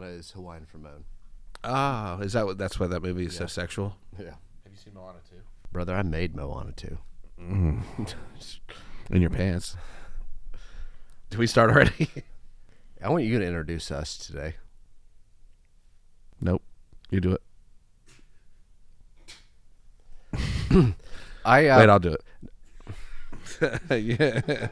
Moana is Hawaiian for moan. Ah, that's why that movie is so sexual? Yeah. Have you seen Moana 2? Brother, I made Moana too. In your pants. Did we start already? I want you to introduce us today. Nope. You do it. Wait, I'll do it. Yeah.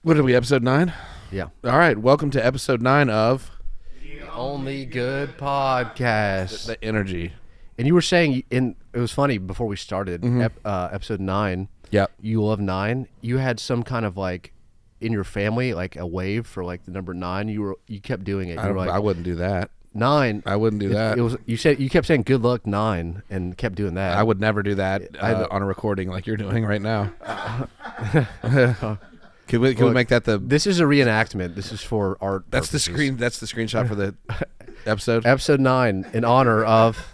What are we, episode 9? Yeah. All right, welcome to episode 9 of Only Good Podcast. The Energy. And you were saying, it was funny before we started, episode 9. Yep. You love 9. You had some kind of like in your family, like a wave for like the number 9. You kept doing it. You were like, I wouldn't do that. 9. I wouldn't do that. It was you kept saying good luck 9 and kept doing that. I would never do that on a recording like you're doing right now. Can we make that the? This is a reenactment. This is for art. That's purposes. the screen. That's the screenshot for the episode. Episode 9 in honor of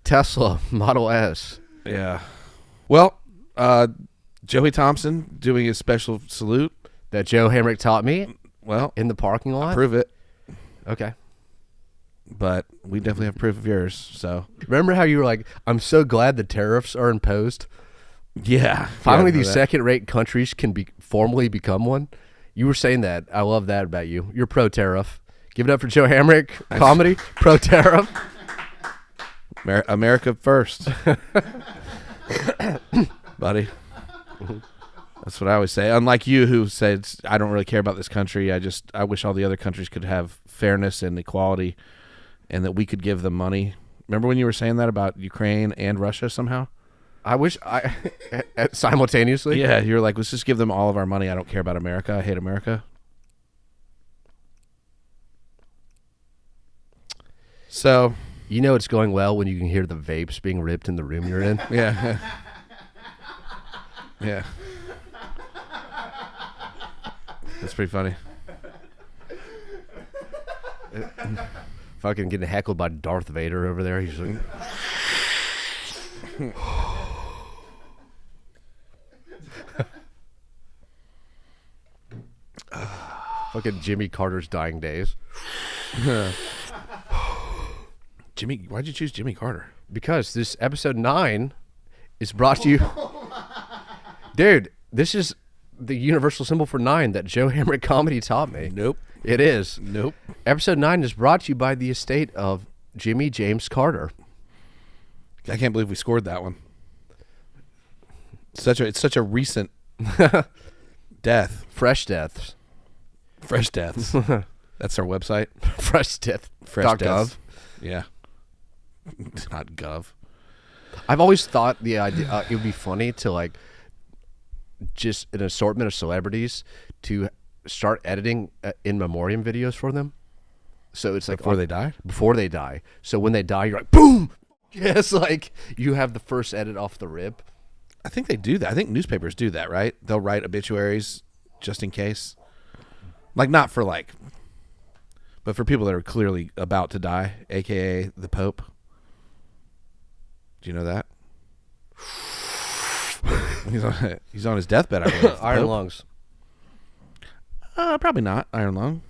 Tesla Model S. Yeah. Well, Joey Thompson doing his special salute That Joe Hamric taught me Well, in the parking lot. prove it. Okay. But we definitely have proof of yours. So Remember how you were like, I'm so glad the tariffs are imposed. yeah, Finally, yeah, these second-rate countries can formally become one. You were saying that. I love that about you. You're pro-tariff. Give it up for Joe Hamric. Comedy. Pro-tariff. America first, buddy. That's what I always say. Unlike you, who said I don't really care about this country. I wish all the other countries could have fairness and equality, and that we could give them money. Remember when you were saying that about Ukraine and Russia somehow? I wish simultaneously. Yeah, you're like, let's just give them all of our money. I don't care about America. I hate America. So, You know it's going well when you can hear the vapes being ripped in the room you're in. yeah. Yeah. That's pretty funny. Fucking getting heckled by Darth Vader over there. He's like, fucking Jimmy Carter's dying days. Jimmy, why'd you choose Jimmy Carter? Because this episode 9 is brought to you. Dude, this is the universal symbol for 9 that Joe Hamric Comedy taught me. Nope. It is. Nope. Episode 9 is brought to you by the estate of Jimmy James Carter. I can't believe we scored that one. It's such a recent death. Fresh deaths. Fresh deaths. That's our website. Fresh death. Fresh .gov. deaths. Yeah. Not gov. I've always thought the idea it would be funny to like just an assortment of celebrities to start editing in memoriam videos for them. So it's like Before they die? Before they die. So when they die, you're like, boom. Yes, like you have the first edit off the rip. I think they do that. I think newspapers do that, right? They'll write obituaries just in case. Like, not for like, but for people that are clearly about to die, a.k.a. the Pope. Do you know that? He's on his deathbed, I believe. Iron lungs. Probably not Iron Lung.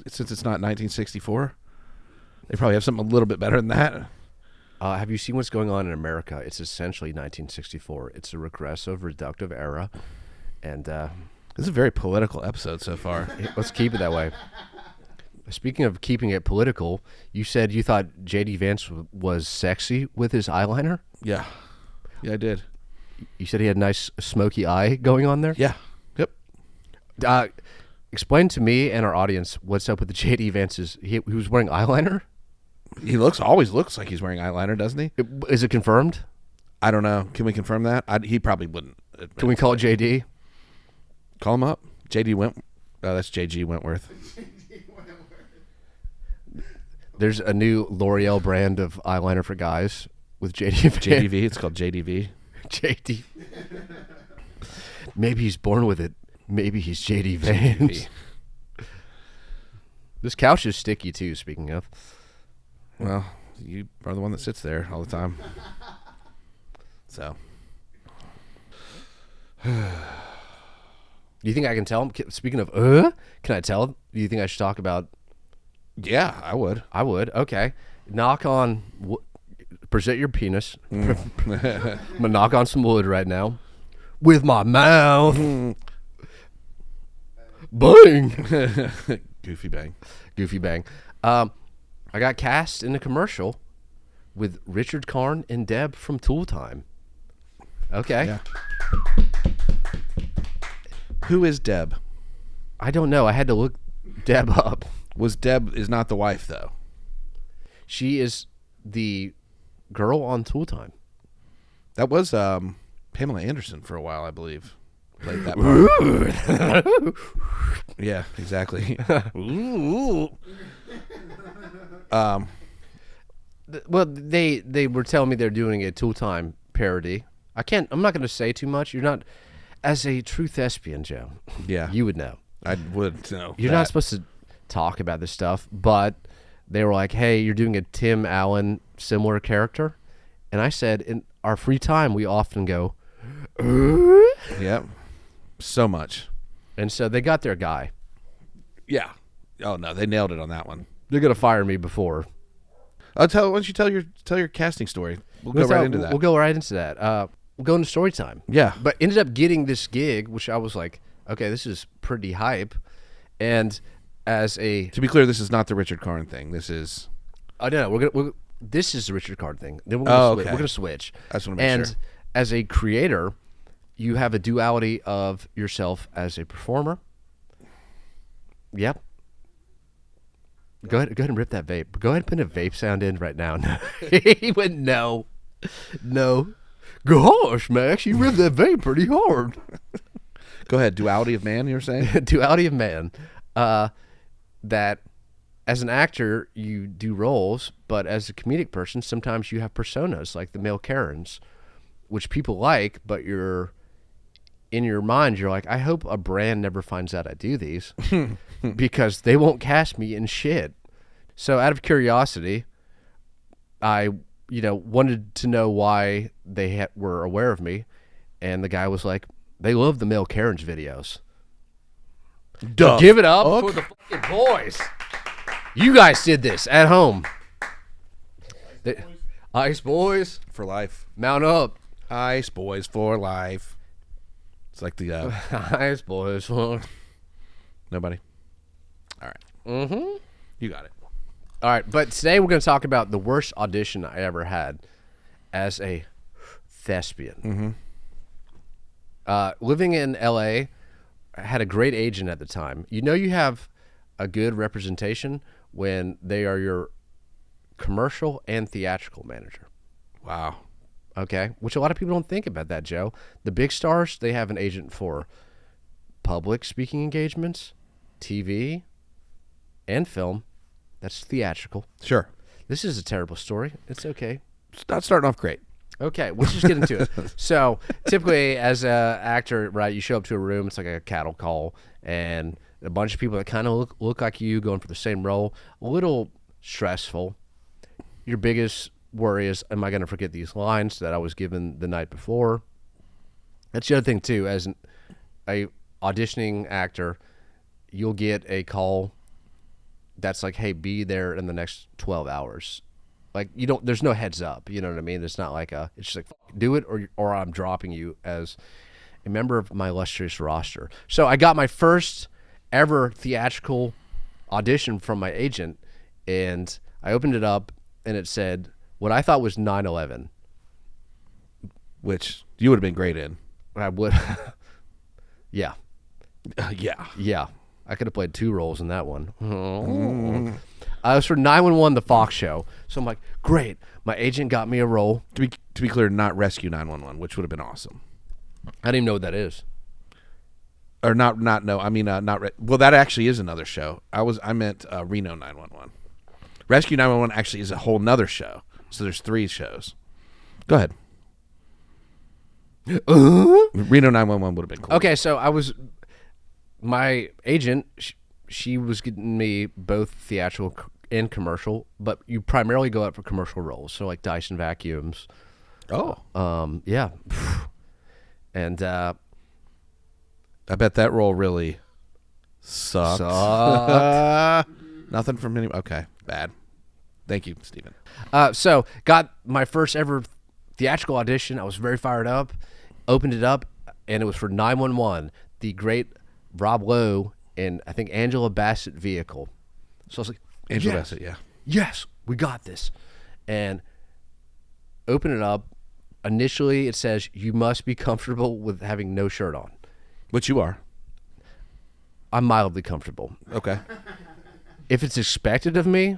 Since it's not 1964. They probably have something a little bit better than that. Have you seen what's going on in America? It's essentially 1964. It's a regressive, reductive era. And this is a very political episode so far. let's keep it that way. Speaking of keeping it political, you said you thought J.D. Vance was sexy with his eyeliner? Yeah. Yeah, I did. You said he had a nice smoky eye going on there? Yeah. Yep. Explain to me and our audience what's up with the J.D. Vance's. He was wearing eyeliner? He always looks like he's wearing eyeliner, doesn't he? Is it confirmed? I don't know. Can we confirm that? He probably wouldn't. Can we call it J.D.? Call him up. J.D. Wentworth. Oh, that's J.G. Wentworth. There's a new L'Oreal brand of eyeliner for guys with J.D. Vance. JDV. It's called JDV. J.D. Maybe he's born with it. Maybe he's J.D. Vance. JDV. This couch is sticky too, speaking of. Well, you are the one that sits there all the time. So. Do you think I can tell him? Speaking of, can I tell him? Do you think I should talk about? Yeah, I would. I would. Okay. Knock on. Present your penis. I'm gonna knock on some wood right now, with my mouth. Bang. Goofy bang. Goofy bang. I got cast in a commercial with Richard Karn and Deb from Tool Time. Okay. Yeah. Who is Deb? I don't know. I had to look Deb up. Deb is not the wife though. She is the girl on Tool Time. That was Pamela Anderson for a while, I believe. Played that part. Yeah, exactly. Well, they were telling me they're doing a Tool Time parody. I'm not going to say too much. You're not, as a true thespian, Joe. Yeah, you would know. I would know. You're not supposed to talk about this stuff, but they were like, "Hey, you're doing a Tim Allen similar character," and I said, "In our free time, we often go." Yep. So much. And so they got their guy. Yeah. Oh no, they nailed it on that one. They're gonna fire me before. Why don't you tell your casting story? We'll go right into that. We'll go right into that. We'll go into story time. Yeah. But ended up getting this gig, which I was like, okay, this is pretty hype. And to be clear, this is not the Richard Karn thing. This is. Oh no, this is the Richard Karn thing. Then we're gonna switch. Okay. We're gonna switch. I just want to make and sure. As a creator, you have a duality of yourself as a performer. Yep. Go ahead and rip that vape. Go ahead and put a vape sound in right now. He went, no. Gosh, Max, you ripped that vape pretty hard. Go ahead. Duality of man, you were saying? Duality of man. That as an actor, you do roles, but as a comedic person, sometimes you have personas like the male Karens, which people like, but in your mind, you're like, I hope a brand never finds out I do these because they won't cast me in shit. So out of curiosity, I, wanted to know why they were aware of me. And the guy was like, they love the male Karens videos. So give it up for the fucking boys. You guys did this at home. Ice boys. For life. Mount up. Ice boys for life. It's like the Ice boys. Nobody. All right. Mm-hmm. You got it. All right, but today we're going to talk about the worst audition I ever had as a thespian. Living in L.A., I had a great agent at the time. You have a good representation when they are your commercial and theatrical manager. Wow. Okay, which a lot of people don't think about that, Joe. The big stars, they have an agent for public speaking engagements, TV, and film. That's theatrical. Sure. This is a terrible story. It's okay. It's not starting off great. Okay, let's just get into it. So, typically, as an actor, right, you show up to a room, it's like a cattle call, and a bunch of people that kind of look like you going for the same role. A little stressful. Your biggest worry is, am I going to forget these lines that I was given the night before? That's the other thing, too. As a auditioning actor, you'll get a call that's like, hey, be there in the next 12 hours. Like, there's no heads up. You know what I mean? It's not like it's just like, do it or I'm dropping you as a member of my illustrious roster. So I got my first ever theatrical audition from my agent, and I opened it up, and it said what I thought was 9/11. Which you would have been great in. I would. Yeah. Yeah. Yeah. I could have played two roles in that one. I was for 911, the Fox show. So I'm like, great. My agent got me a role. To be clear, not Rescue 911, which would have been awesome. I didn't even know what that is. Or not. No, I mean not. Well, that actually is another show. I meant Reno 911. Rescue 911 actually is a whole nother show. So there's 3 shows. Go ahead. Reno 911 would have been cool. Okay, so my agent, she was getting me both theatrical and commercial, but you primarily go out for commercial roles, so like Dyson vacuums. Oh. Yeah. And I bet that role really sucked. Nothing from any. Okay, bad. Thank you, Steven. So got my first ever theatrical audition. I was very fired up. Opened it up, and it was for 911, the great Rob Lowe and I think Angela Bassett vehicle. So I was like, Angela yes, Bassett, yeah. yes, we got this. And open it up. Initially, it says you must be comfortable with having no shirt on. Which you are. I'm mildly comfortable. Okay. If it's expected of me,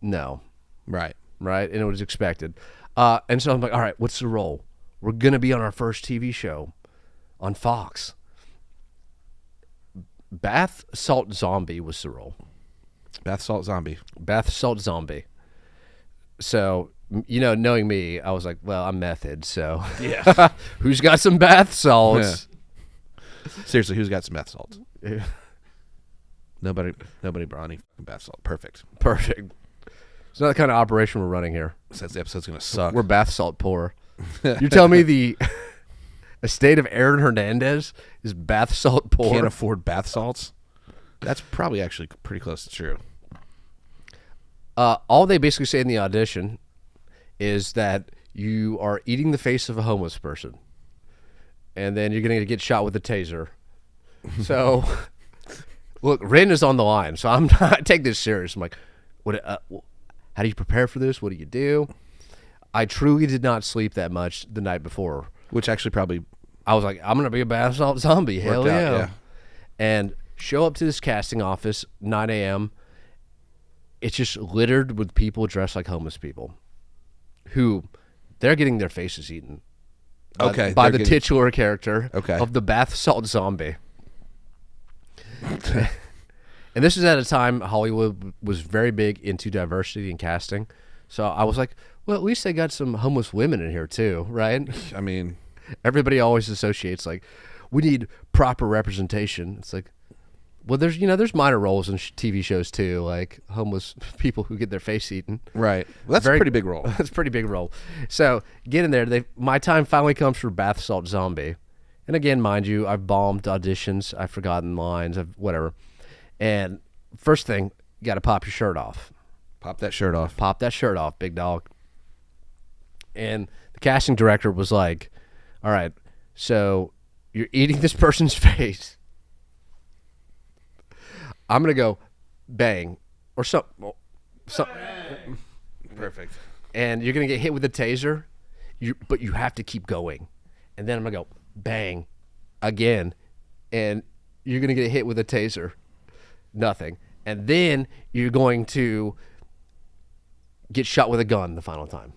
no. Right. Right? And it was expected. And so I'm like, all right, what's the role? We're going to be on our first TV show on Fox. Bath Salt Zombie was the role. Bath Salt Zombie. Bath Salt Zombie. So, you know, knowing me, I was like, well, I'm method, so. Yeah. Who's got some bath salts? Yeah. Seriously, who's got some bath salts? Nobody brought any bath salt. Perfect. Perfect. It's not the kind of operation we're running here. Says the episode's going to suck. We're bath salt poor. You're telling me the estate of Aaron Hernandez is bath salt poor? Can't afford bath salts? That's probably actually pretty close to true. All they basically say in the audition is that you are eating the face of a homeless person, and then you're going to get shot with a taser. So, look, Ren is on the line, so I take this serious. I'm like, how do you prepare for this? What do you do? I truly did not sleep that much the night before. Which actually probably... I was like, I'm going to be a bath salt zombie. Hell out, yeah. yeah. And show up to this casting office, 9 a.m. It's just littered with people dressed like homeless people who they're getting their faces eaten by the titular character of the bath salt zombie. And this is at a time Hollywood was very big into diversity in casting. So I was like, well, at least they got some homeless women in here too, right? I mean, everybody always associates like, we need proper representation. It's like, well, there's minor roles in TV shows too, like homeless people who get their face eaten. Right. Well, that's a pretty big role. That's a pretty big role. So get in there. My time finally comes for Bath Salt Zombie. And again, mind you, I've bombed auditions. I've forgotten lines. Whatever. And first thing, you got to pop your shirt off. Pop that shirt off. Pop that shirt off, big dog. And the casting director was like, all right, so you're eating this person's face. I'm going to go bang or something. Perfect. And you're going to get hit with a taser, but you have to keep going. And then I'm going to go bang again, and you're going to get hit with a taser. Nothing. And then you're going to get shot with a gun the final time.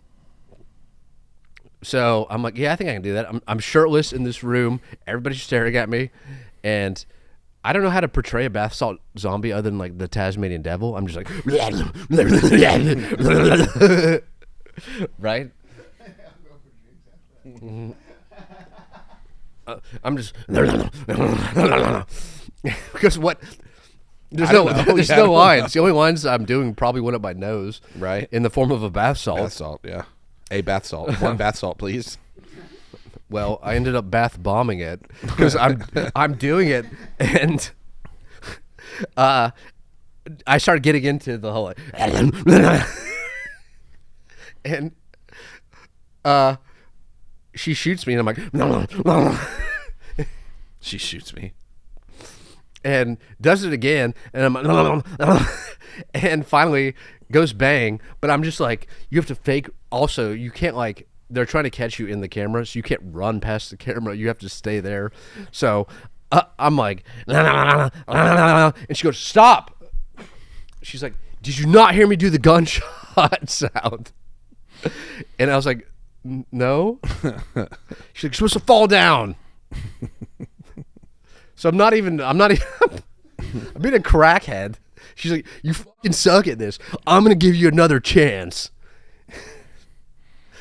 So I'm like, yeah, I think I can do that. I'm shirtless in this room. Everybody's staring at me. And I don't know how to portray a bath salt zombie other than like the Tasmanian devil. I'm just like, right? I'm just because what? There's no lines. The only lines I'm doing probably went up my nose, right? In the form of a bath salt. Bath salt, yeah. A bath salt. One bath salt, please. Well, I ended up bath bombing it because I'm doing it, and I started getting into the whole and she shoots me, and I'm like, she shoots me, and does it again, and I'm and finally goes bang, but I'm just like, you have to fake. Also, you can't like. They're trying to catch you in the camera, so you can't run past the camera. You have to stay there. So I'm like, and she goes, stop. She's like, did you not hear me do the gunshot sound? And I was like, no. She's like, you're supposed to fall down. So I'm being a crackhead. She's like, you fucking suck at this. I'm going to give you another chance.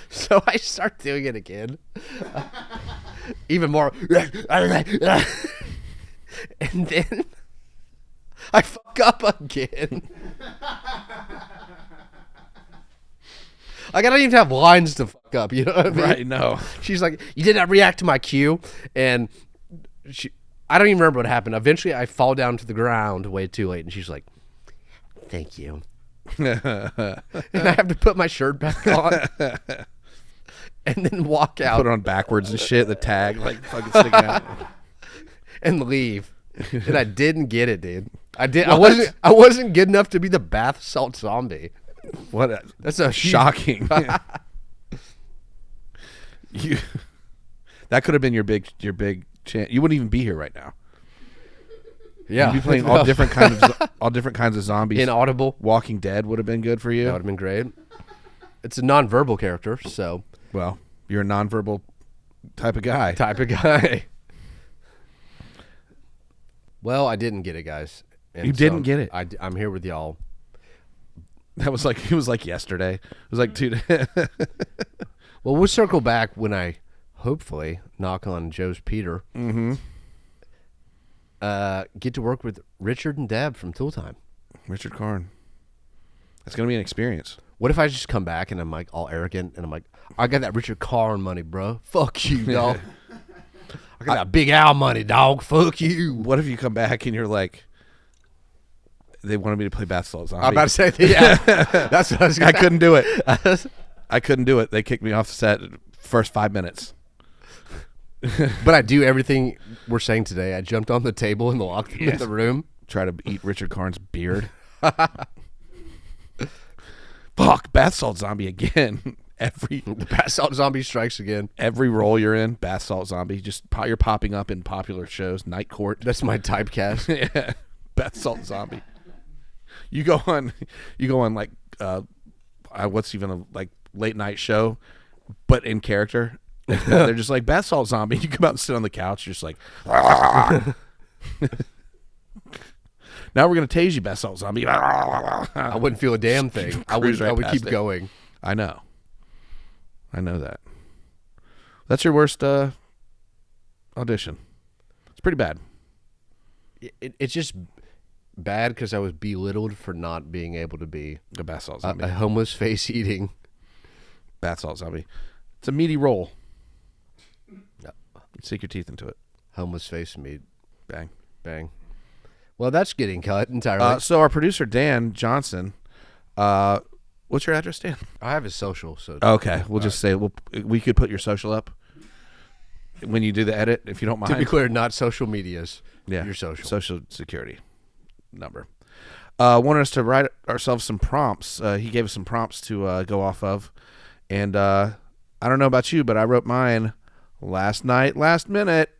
So I start doing it again. Even more. And then I fuck up again. Like, I don't even have lines to fuck up, you know what I mean? Right, no. She's like, you did not react to my cue. And I don't even remember what happened. Eventually, I fall down to the ground way too late, and she's like, "Thank you," and I have to put my shirt back on, and then walk out, Put it on backwards and shit. The tag like fucking sticking out. and leave. And I didn't get it, dude. I did. I wasn't good enough to be the bath salt zombie. What? That's a Shocking. You. That could have been your big chance. You wouldn't even be here right now. Yeah, You'd be playing all different kinds of zombies. Inaudible. Walking Dead would have been good for you. That would have been great. It's a non-verbal character, so Well, you're a nonverbal type of guy. Well, I didn't get it, guys. And You didn't get it? I'm here with y'all. That was like, it was like yesterday. It was like 2 days. Well, we'll circle back when I hopefully knock on Joe's Peter. Mm-hmm. Get to work with Richard and Deb from Tool Time. Richard Karn. That's going to be an experience. What if I just come back and I'm like all arrogant and I'm like, I got that Richard Karn money, bro. Fuck you, dog. I got that Big Al money, dog. Fuck you. What if you come back and you're like, they wanted me to play Bath Salt Zombie? I'm about to say, yeah. That's what I was I going couldn't do it. I couldn't do it. They kicked me off the set first 5 minutes. But I do everything we're saying today. I jumped on the table and locked him in the room. Try to eat Richard Karn's beard. Fuck, Bath Salt Zombie again. The Bath Salt Zombie strikes again. Every role you're in, Bath Salt Zombie. You're popping up in popular shows. Night Court. That's my typecast. Yeah. Bath Salt Zombie. You go on like what's even a like late night show, but in character. They're just like Bath Salt Zombie. You come out and sit on the couch. You're just like, now we're gonna tase you, Bath Salt Zombie. I wouldn't feel a damn thing. I would keep going. I know that. That's your worst audition. It's pretty bad. It's just bad because I was belittled for not being able to be A Bath Salt Zombie. a homeless face eating Bath Salt Zombie. It's a meaty role. No. Sink your teeth into it. homeless face meat. Bang. Bang. Well, that's getting cut entirely. So our producer, Dan Johnson, what's your address, Dan? I have his social. So Okay, we'll just say we could put your social up when you do the edit, if you don't mind. to be clear, not social medias. Yeah, your social security number. Wanted us to write ourselves some prompts. He gave us some prompts to go off of, and I don't know about you, but I wrote mine last night, last minute.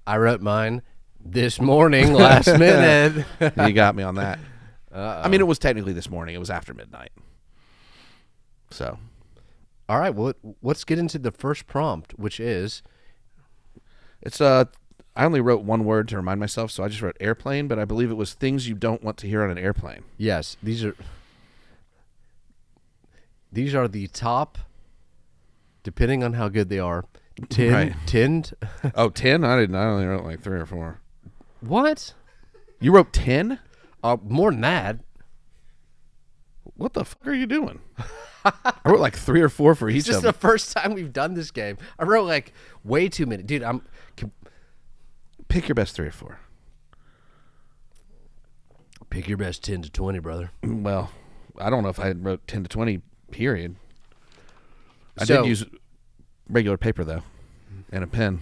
I wrote mine this morning, last minute. You got me on that. Uh-oh. I mean, it was technically this morning. It was after midnight. So, all right. Well, let's get into the first prompt, which is it's I only wrote one word to remind myself, so I just wrote airplane, but I believe it was things you don't want to hear on an airplane. yes. These are the top, depending on how good they are. 10. Right. 10. Oh, 10? I only wrote like 3 or 4. What? You wrote 10? More than that. What the fuck are you doing? I wrote like 3 or 4 for each It's just of the them. first time we've done this game. I wrote like way too many. Dude, Pick your best 3 or 4. pick your best 10 to 20, brother. Well, I don't know if I wrote 10 to 20, period. I So- did use regular paper, though, and a pen.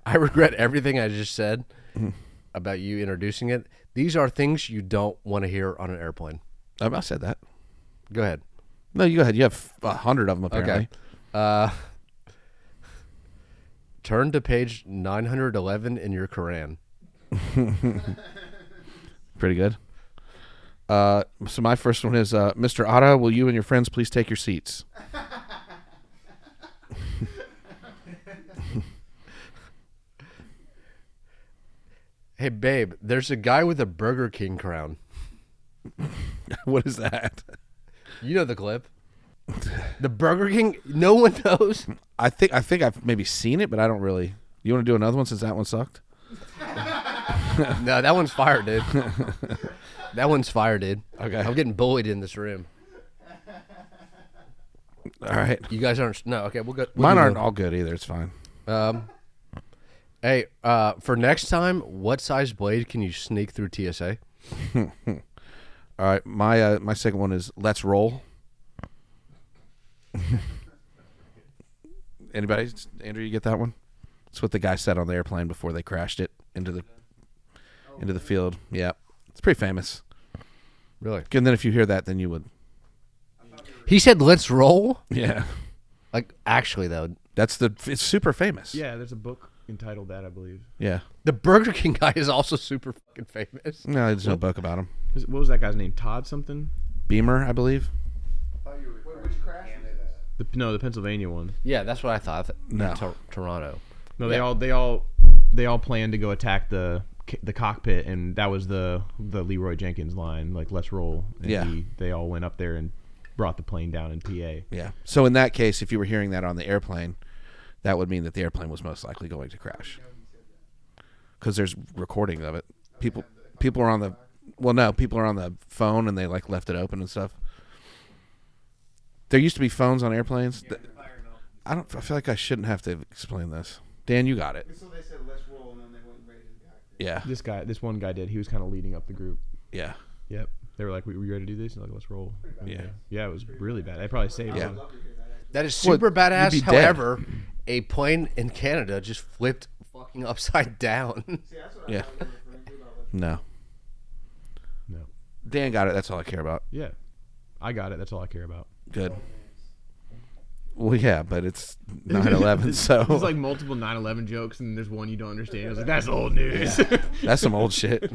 I regret everything I just said about you introducing it. These are things you don't want to hear on an airplane. I said that. Go ahead. No, you go ahead. You have 100 of them, apparently. Okay. Turn to page 911 in your Quran. Pretty good. So my first one is, Mr. Atta, will you and your friends please take your seats? Hey, babe, there's a guy with a Burger King crown. What is that? You know the clip. The Burger King, no one knows. I think I've maybe seen it, but I don't really. You want to do another one since that one sucked? No, that one's fire, dude. That one's fire, dude. Okay. I'm getting bullied in this room. All right. You guys aren't. No, okay, we'll go. Mine aren't all good either. It's fine. Hey, for next time, what size blade can you sneak through TSA? All right, my second one is Let's Roll. Anybody? Andrew, you get that one? It's what the guy said on the airplane before they crashed it into the field. Yeah, it's pretty famous. Really? And then if you hear that, then you would. He said, "Let's roll." Yeah, Like, actually, though, it's super famous. Yeah, there's a book entitled that, I believe. Yeah. the Burger King guy is also super fucking famous. No, there's no book about him. What was that guy's name? Todd something? Beamer, I believe. Which crash is that? The Pennsylvania one. Yeah, that's what I thought. No. Toronto. No, Yeah. they all planned to go attack the cockpit, and that was the Leroy Jenkins line, like "Let's roll." And Yeah. they all went up there and brought the plane down in PA. Yeah. So in that case, if you were hearing that on the airplane, that would mean that the airplane was most likely going to crash. Because there's recording of it. People are on the people are on the phone and they like left it open and stuff. There used to be phones on airplanes. I feel like I shouldn't have to explain this. Dan, you got it. So they said, let's roll, and then they went right to the cockpit. Yeah. This one guy did. He was kind of leading up the group. Yeah. Yep. They were like, "We ready to do this?" And like, "Let's roll." Yeah. Yeah, it was really bad. They probably saved Yeah. him. That is Well, super you'd badass. be dead. However, a plane in Canada just flipped fucking upside down. See, that's what Yeah. I thought you were referring to about let's No. No. Dan got it. That's all I care about. Yeah. I got it. That's all I care about. Good. Well, yeah, but it's 9/11, so There's like multiple 9/11 jokes, and there's one you don't understand. I was like, "That's old news." that's some old shit.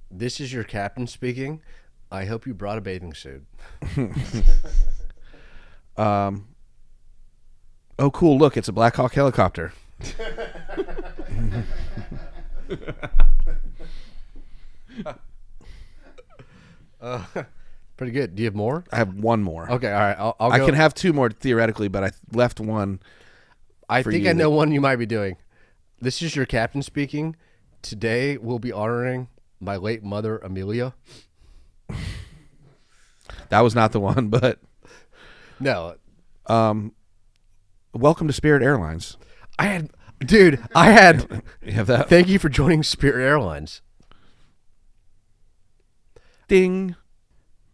This is your captain speaking. I hope you brought a bathing suit. Oh, cool! Look, it's a Black Hawk helicopter. Pretty good. Do you have more? I have one more. Okay, all right. I'll I go. can have two more theoretically, but I left one. I for think you I know that- one you might be doing. This is your captain speaking. Today we'll be honoring my late mother, Amelia. That was not the one, but No, welcome to Spirit Airlines. I had, dude. I had. You have that? Thank you for joining Spirit Airlines. Ding.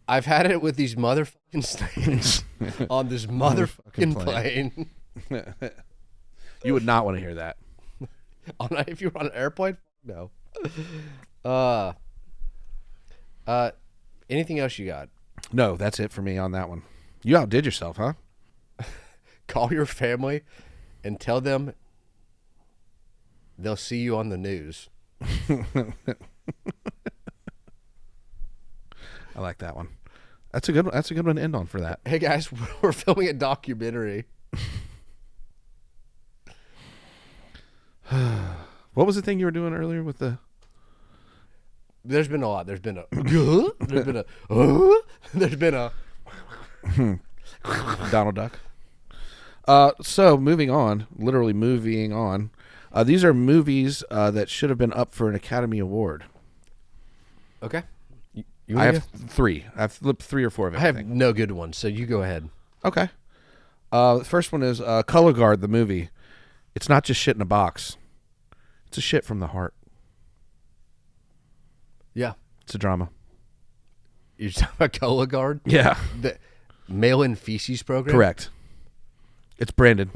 I've had it with these motherfucking stains on this motherfucking plane. You would not want to hear that. If you were on an airplane, no. Anything else you got? No, that's it for me on that one. You outdid yourself, huh? Call your family and tell them they'll see you on the news. I like that one. That's a good one to end on for that. Hey guys, we're filming a documentary. What was the thing you were doing earlier with the? There's been a lot. There's been a. There's been a. Donald Duck. So moving on, literally moving on. These are movies that should have been up for an Academy Award. Okay. I have three. I've flipped 3 or 4 of I have everything. no good ones, so you go ahead. Okay. The first one is Color Guard, the movie. It's not just shit in a box. It's a shit from the heart. Yeah. It's a drama. You're talking about Cola Guard? Yeah. The mail-in feces program? Correct. It's branded.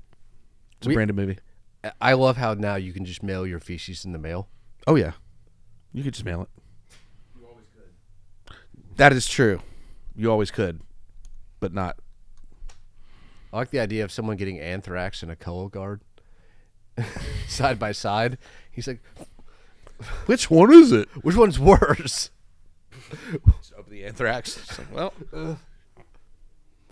It's a We- branded movie. I love how now you can just mail your feces in the mail. Oh, yeah. You could just mail it. You always could. That is true. You always could, but not. I like the idea of someone getting anthrax and a Cola Guard side by side. He's like, Which one is it? which one's worse? Just open the anthrax. It's like, well,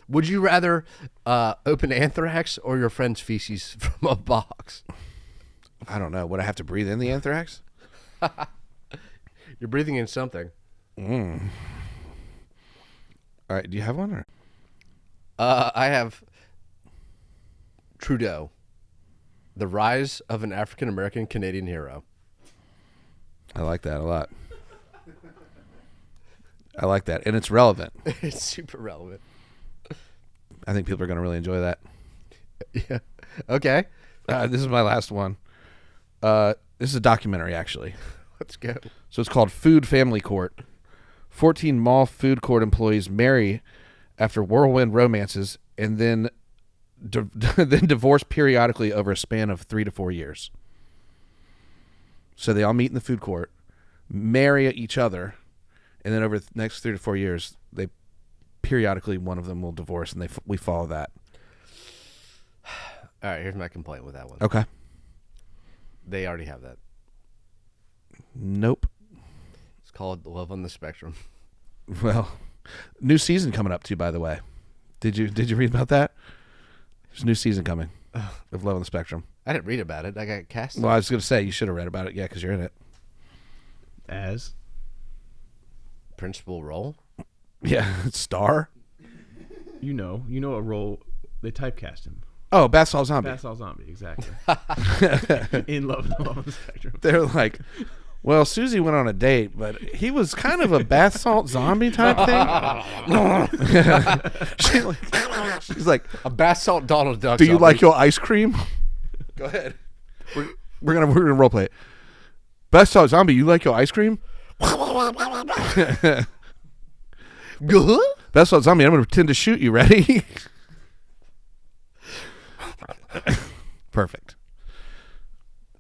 Would you rather open anthrax or your friend's feces from a box? I don't know. Would I have to breathe in the anthrax? You're breathing in something. All right. Do you have one? Or? I have Trudeau, the rise of an African American Canadian hero. I like that a lot. I like that. And it's relevant. It's super relevant. I think people are going to really enjoy that. Yeah. Okay. This is my last one. This is a documentary, actually. Let's go. So it's called Food Family Court. 14 mall food court employees marry after whirlwind romances and then then divorce periodically over a span of 3 to 4 years. So they all meet in the food court, marry each other, and then over the next 3 to 4 years, they periodically one of them will divorce, and we follow that. All right, here's my complaint with that one. Okay. They already have that. Nope. It's called Love on the Spectrum. Well, new season coming up too, by the way. Did you read about that? There's a new season coming of Love on the Spectrum. I didn't read about it. I got cast. Well, I was going to say you should have read about it, yeah, because you're in it. As Principal role? Yeah, star. you know a role. They typecast him. Oh, Bath Salt Zombie. Bath Salt Zombie, exactly. In Love on the Spectrum. They're like, well, Susie went on a date, but he was kind of a bath salt zombie type thing. She's like, a bath salt Donald Duck. do you like your ice cream? Go ahead. We're gonna role play it. Bath salt zombie, you like your ice cream? Good? Bath salt zombie, I'm gonna pretend to shoot you. Ready? Perfect.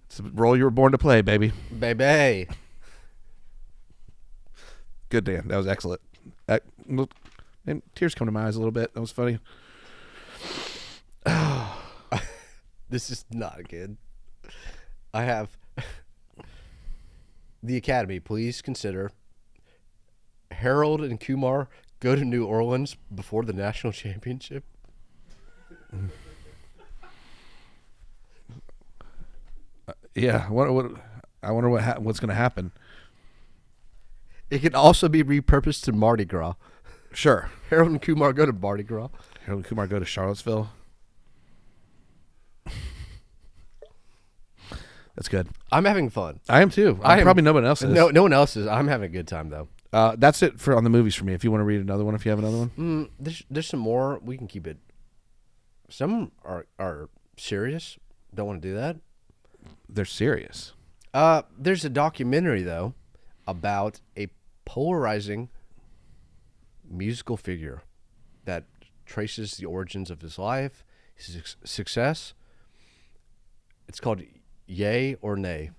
It's the role you were born to play, baby. Baby. Good, Dan. That was excellent. And tears come to my eyes a little bit. That was funny. This is not good. I have the Academy. Please consider Harold and Kumar go to New Orleans before the national championship. Yeah. What? I wonder what's going to happen. It can also be repurposed to Mardi Gras. Sure. Harold and Kumar go to Mardi Gras. Harold and Kumar go to Charlottesville. That's good. I'm having fun. I am too. Probably no one else is. No one else is. I'm having a good time though. That's it on the movies for me. If you want to read another one, if you have another one, There's some more. We can keep it. Some are serious. Don't want to do that. they're serious. There's a documentary though about a polarizing musical figure that traces the origins of his life, his success. It's called Yay or Nay.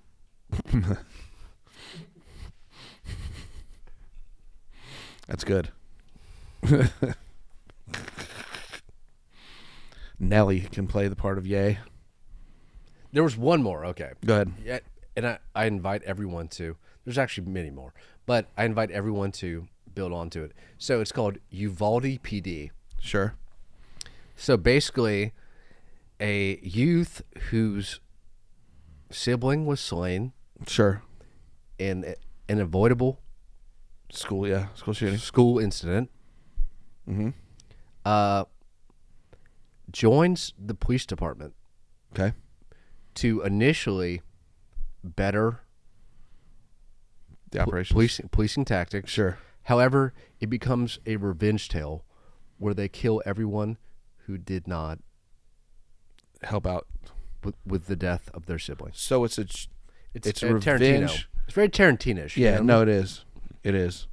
That's good. Nelly can play the part of Yay. There was one more. Okay. Go ahead. Yeah, and I invite everyone to. There's actually many more, but I invite everyone to build onto it. So it's called Uvalde PD. Sure. So basically, a youth whose sibling was slain Sure. in an avoidable School shooting. school incident. Mm-hmm. Joins the police department Okay. to initially better The operations. policing tactics. Sure. However, it becomes a revenge tale where they kill everyone who did not Help out. with the death of their siblings. So it's a Tarantino. revenge. It's very Tarantino-ish. you Yeah, know what I no, mean? it is. It is.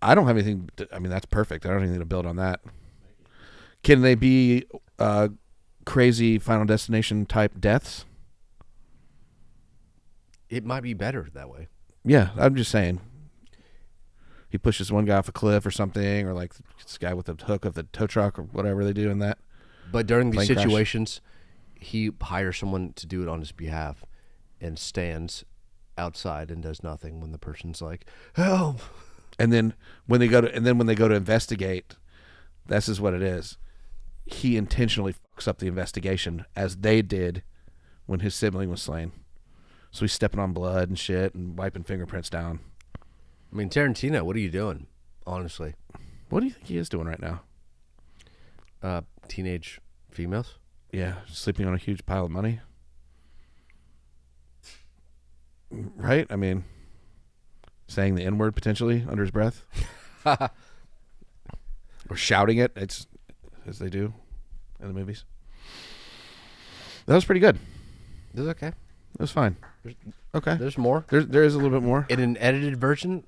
I don't have anything. I mean, that's perfect. I don't have anything to build on that. Can they be crazy Final Destination type deaths? It might be better that way. Yeah, I'm just saying. He pushes one guy off a cliff or something, or like this guy with the hook of the tow truck or whatever they do in that. But during these Plane crash. situations, he hires someone to do it on his behalf and stands outside and does nothing when the person's like, help. And then when they go to investigate, this is what it is. He intentionally fucks up the investigation as they did when his sibling was slain. So he's stepping on blood and shit and wiping fingerprints down. I mean, Tarantino, what are you doing, honestly? What do you think he is doing right now? Teenage females? Yeah, sleeping on a huge pile of money. Right? I mean, saying the N-word potentially under his breath. Or shouting it. as they do in the movies. That was pretty good. It was okay. It was fine. Okay. There's more. There is a little bit more. In an edited version,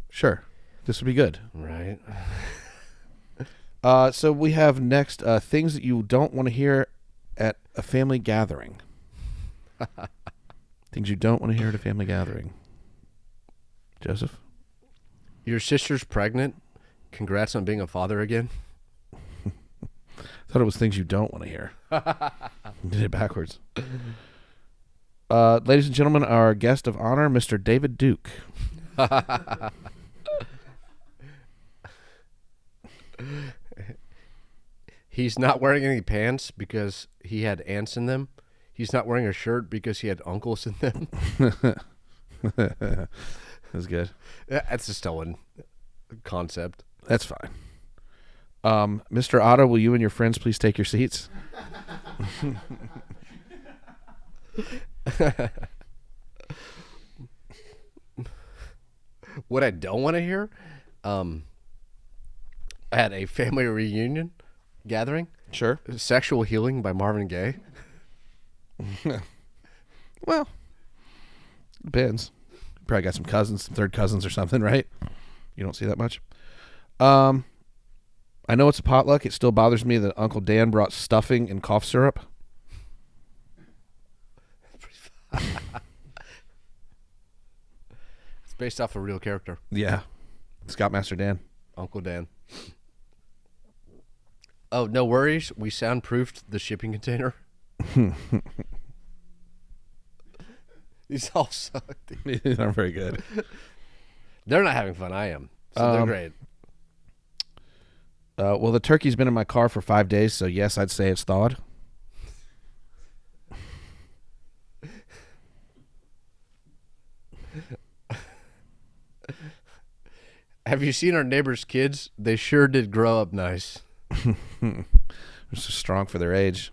Sure. This would be good. Right. So we have next things that you don't want to hear at a family gathering. Things you don't want to hear at a family gathering. Joseph? Your sister's pregnant. Congrats on being a father again. Thought it was things you don't want to hear. Did it backwards. Ladies and gentlemen, our guest of honor, Mr. David Duke. He's not wearing any pants because he had ants in them. He's not wearing a shirt because he had uncles in them. That's good. That's a stolen concept. That's fine. Mr. Otto, will you and your friends please take your seats? What I don't want to hear, I had a family reunion gathering. Sure. Sexual Healing by Marvin Gaye. Well, depends. Probably got some cousins, some third cousins or something, right? You don't see that much. I know it's a potluck. It still bothers me that Uncle Dan brought stuffing and cough syrup. It's based off a real character. Yeah. Scoutmaster Dan. Uncle Dan. Oh, no worries. We soundproofed the shipping container. These all suck. These aren't very good. They're not having fun. I am. So they're great. Well, the turkey's been in my car for 5 days, so yes, I'd say it's thawed. Have you seen our neighbors' kids? They sure did grow up nice. They're so strong for their age.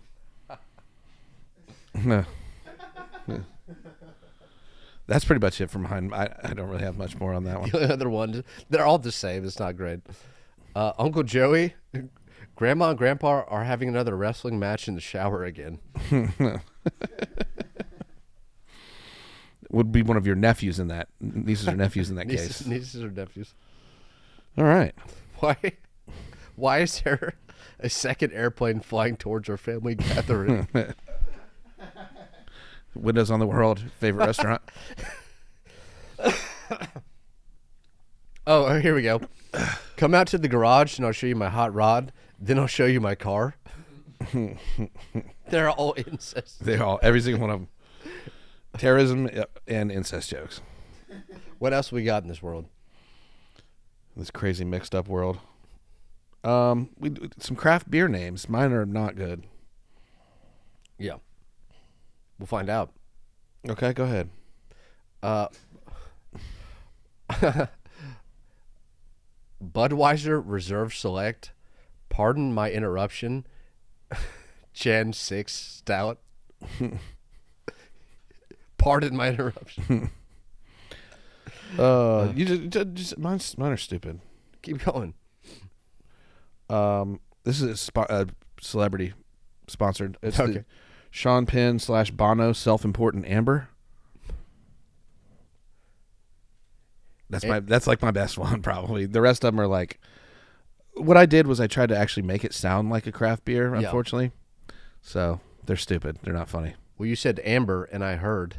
That's pretty much it from mine. I don't really have much more on that one. The other ones, they're all the same. It's not great. Uncle Joey, Grandma and Grandpa are having another wrestling match in the shower again. Would be one of your nephews in that. Nieces or nephews in that case. Nieces or nephews. All right. Why is there a second airplane flying towards our family gathering? Windows on the World, favorite restaurant. Oh, here we go. Come out to the garage and I'll show you my hot rod. Then I'll show you my car. They're all incest. They're all, every single one of them. Terrorism and incest jokes. What else we got in this world? This crazy mixed up world. Some craft beer names. Mine are not good. Yeah. We'll find out. Okay, go ahead. Budweiser Reserve Select. Pardon my interruption. Gen 6 Stout. Pardon my interruption. You just mine are stupid. Keep going. This is celebrity sponsored. It's okay. the Sean Penn / Bono Self-Important Amber. That's like my best one probably. The rest of them are like. What I did was I tried to actually make it sound like a craft beer. Unfortunately, so they're stupid. They're not funny. Well, you said amber, and I heard.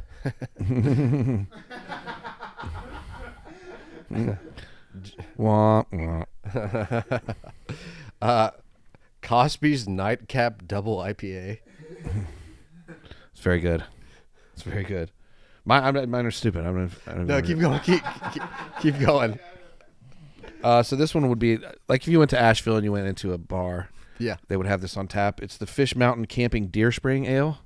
Wah, wah. Cosby's Nightcap Double IPA. It's very good. It's very good. Mine are stupid. No, keep going. Keep going. So this one would be like if you went to Asheville and you went into a bar. Yeah. They would have this on tap. It's the Fish Mountain Camping Deer Spring Ale.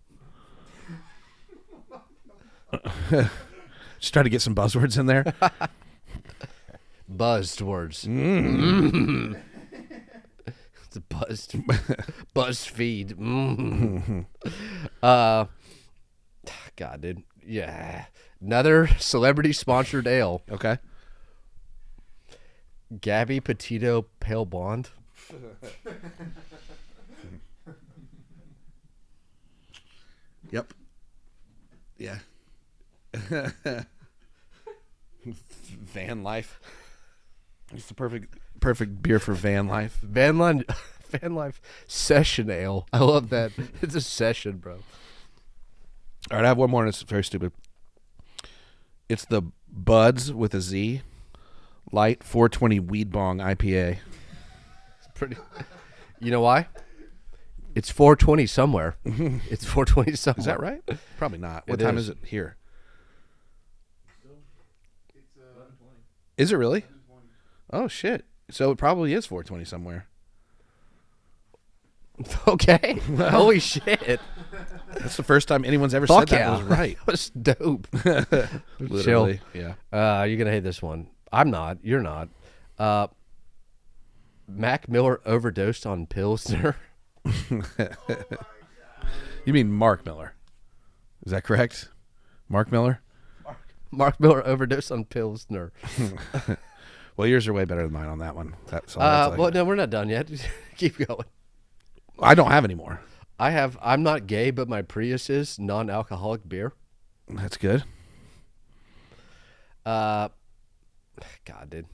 Just try to get some buzzwords in there. Buzzed words. It's a BuzzFeed. God, dude. Yeah. Another celebrity sponsored ale. Okay. Gabby Petito Pale Blonde. Yep. Yeah. Van life. It's the perfect beer for van life. Van life session ale. I love that. It's a session, bro. All right, I have one more, and it's very stupid. It's the Buds with a Z Light 420 Weed Bong IPA. It's pretty. You know why? It's 420 somewhere. It's 420 somewhere. Is that right? Probably not. What It time is. is it here? It's 11:20. Is it really? 11:20. Oh, shit. So it probably is 420 somewhere. Okay. Holy shit. That's the first time anyone's ever Fuck said that yeah. was right. That was dope. Literally. Yeah. You're gonna hate this one. I'm not. You're not. Mac Miller overdosed on Pilsner. You mean Mark Miller? Is that correct? Mark Miller? Mark Miller overdosed on Pilsner. Well, yours are way better than mine on that one. That's all I have to say. Well, no, we're not done yet. Keep going. I don't have any more. I'm not gay, but my Prius is non-alcoholic beer. That's good. God, dude.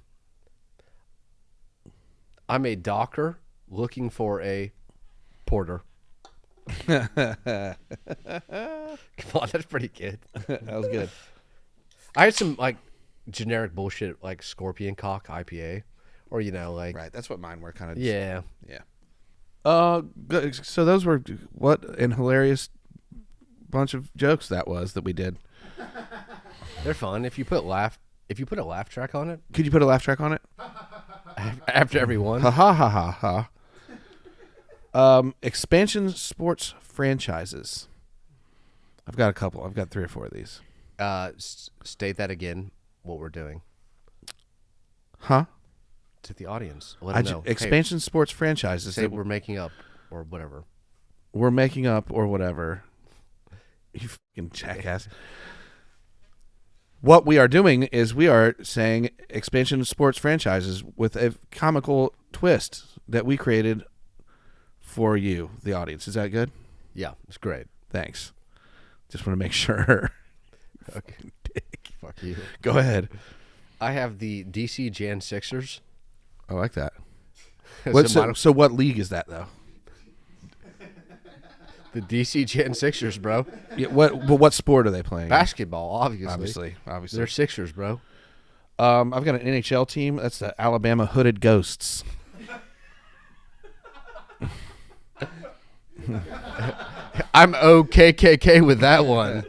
I'm a docker looking for a porter. Come on, that's pretty good. That was good. I had some like generic bullshit like Scorpion Cock IPA, or like Right. That's what mine were kind of. yeah. Yeah. Good. So those were what an hilarious bunch of jokes that we did. They're fun if you put a laugh track on it Could you put a laugh track on it? after every one. Ha ha ha ha ha. Expansion sports franchises. I've got a couple. I've got 3 or 4 of these. State that again. What we're doing Huh? to the audience. Let them know. Expansion sports franchises Say that we're making up or whatever. we're making up or whatever. You fucking jackass. What we are doing is we are saying expansion sports franchises with a comical twist that we created for you, the audience. Is that good? Yeah, it's great. Thanks. Just want to make sure. Okay. Fuck you. Go ahead. I have the DC Jan Sixers. I like that. So So what league is that though? the DC Jan Sixers, bro. Yeah, what sport are they playing? Basketball, obviously. Obviously. They're Sixers, bro. I've got an NHL team. That's the Alabama Hooded Ghosts. I'm OKKK with that one.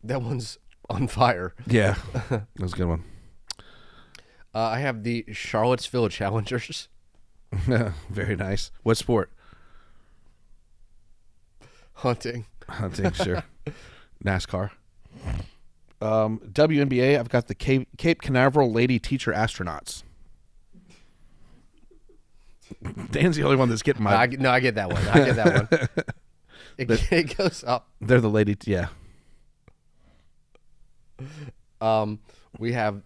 That one's on fire. Yeah, that was a good one. I have the Charlottesville Challengers. Very nice. What sport? Hunting. Hunting, sure. NASCAR. WNBA, I've got the Cape Canaveral Lady Teacher Astronauts. Dan's the only one that's getting my... I get that one. I get that one. It goes up. They're the lady... Yeah. We have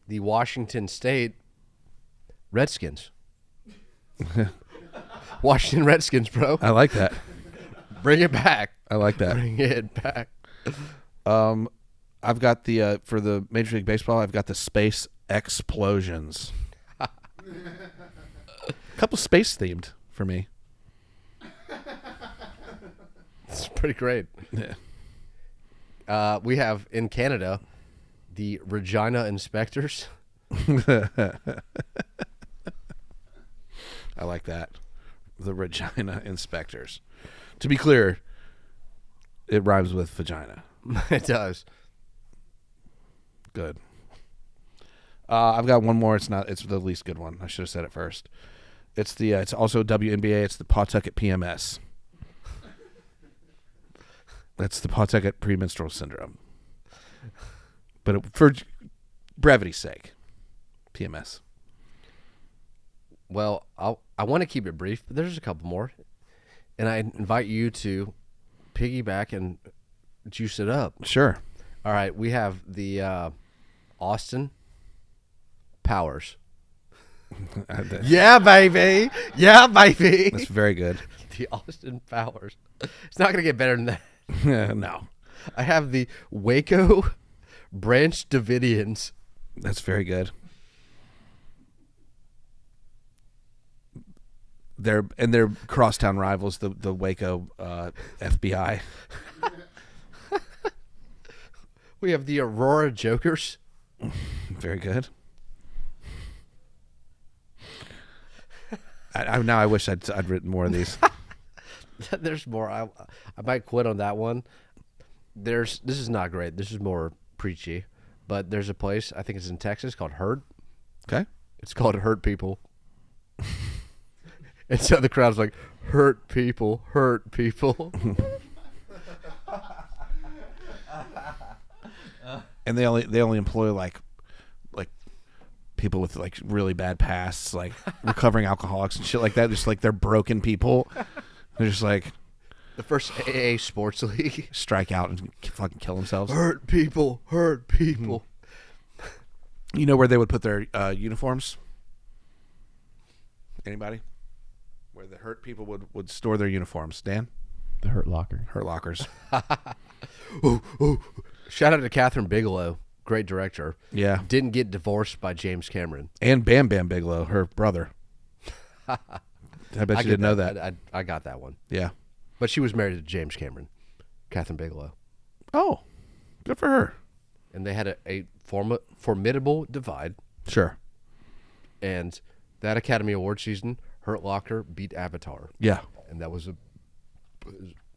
the Washington State Redskins. Washington Redskins, bro. I like that. Bring it back. I like that. Bring it back. I've got the... for the Major League Baseball, I've got the Space Explosions. A couple space themed for me. It's pretty great. Yeah. We have in Canada the Regina Inspectors. I like that. The Regina Inspectors. To be clear, it rhymes with vagina. It does. Good. I've got one more. It's the least good one. I should have said it first. It's also WNBA. It's the Pawtucket PMS. That's the Pawtucket premenstrual syndrome. But for brevity's sake, PMS. Well, I want to keep it brief, but there's a couple more. And I invite you to piggyback and juice it up. Sure. All right, we have the Austin Powers. That's Yeah, baby. Yeah, baby. very good. The Austin Powers. It's not going to get better than that. No, I have the Waco Branch Davidians. that's very good. They're crosstown rivals, the Waco FBI. We have the Aurora Jokers. Very good. I wish I'd written more of these. There's more. I might quit on that one. This is not great. This is more preachy. But there's a place, I think it's in Texas, called Hurt. Okay. It's called Hurt People. And so the crowd's like, hurt people, hurt people. And they only employ like people with like really bad pasts, like recovering alcoholics and shit like that. Just like they're broken people. They're just like The first AA sports league. strike out and fucking kill themselves. Hurt people, hurt people. You know where they would put their uniforms? Anybody? Where the hurt people would store their uniforms? Dan? The Hurt Locker. Hurt lockers. Ooh. Shout out to Catherine Bigelow, great director. Yeah. Didn't get divorced by James Cameron. And Bam Bam Bigelow, her brother. I bet you didn't know that. I got that one. Yeah. But she was married to James Cameron, Catherine Bigelow. Oh, good for her. And they had a formidable divide. Sure. And that Academy Award season, Hurt Locker beat Avatar. Yeah. And that was a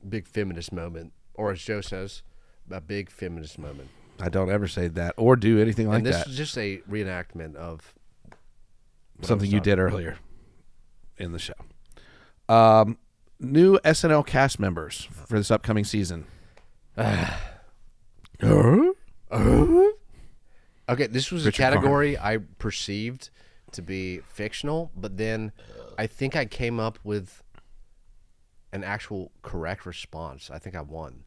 big feminist moment. Or as Joe says, a big feminist moment. I don't ever say that or do anything like And this that. is just a reenactment of Something you did earlier in the show. New SNL cast members for this upcoming season. Okay, this was Richard a category I perceived to be fictional, but then I think I came up with an actual correct response. I think I won.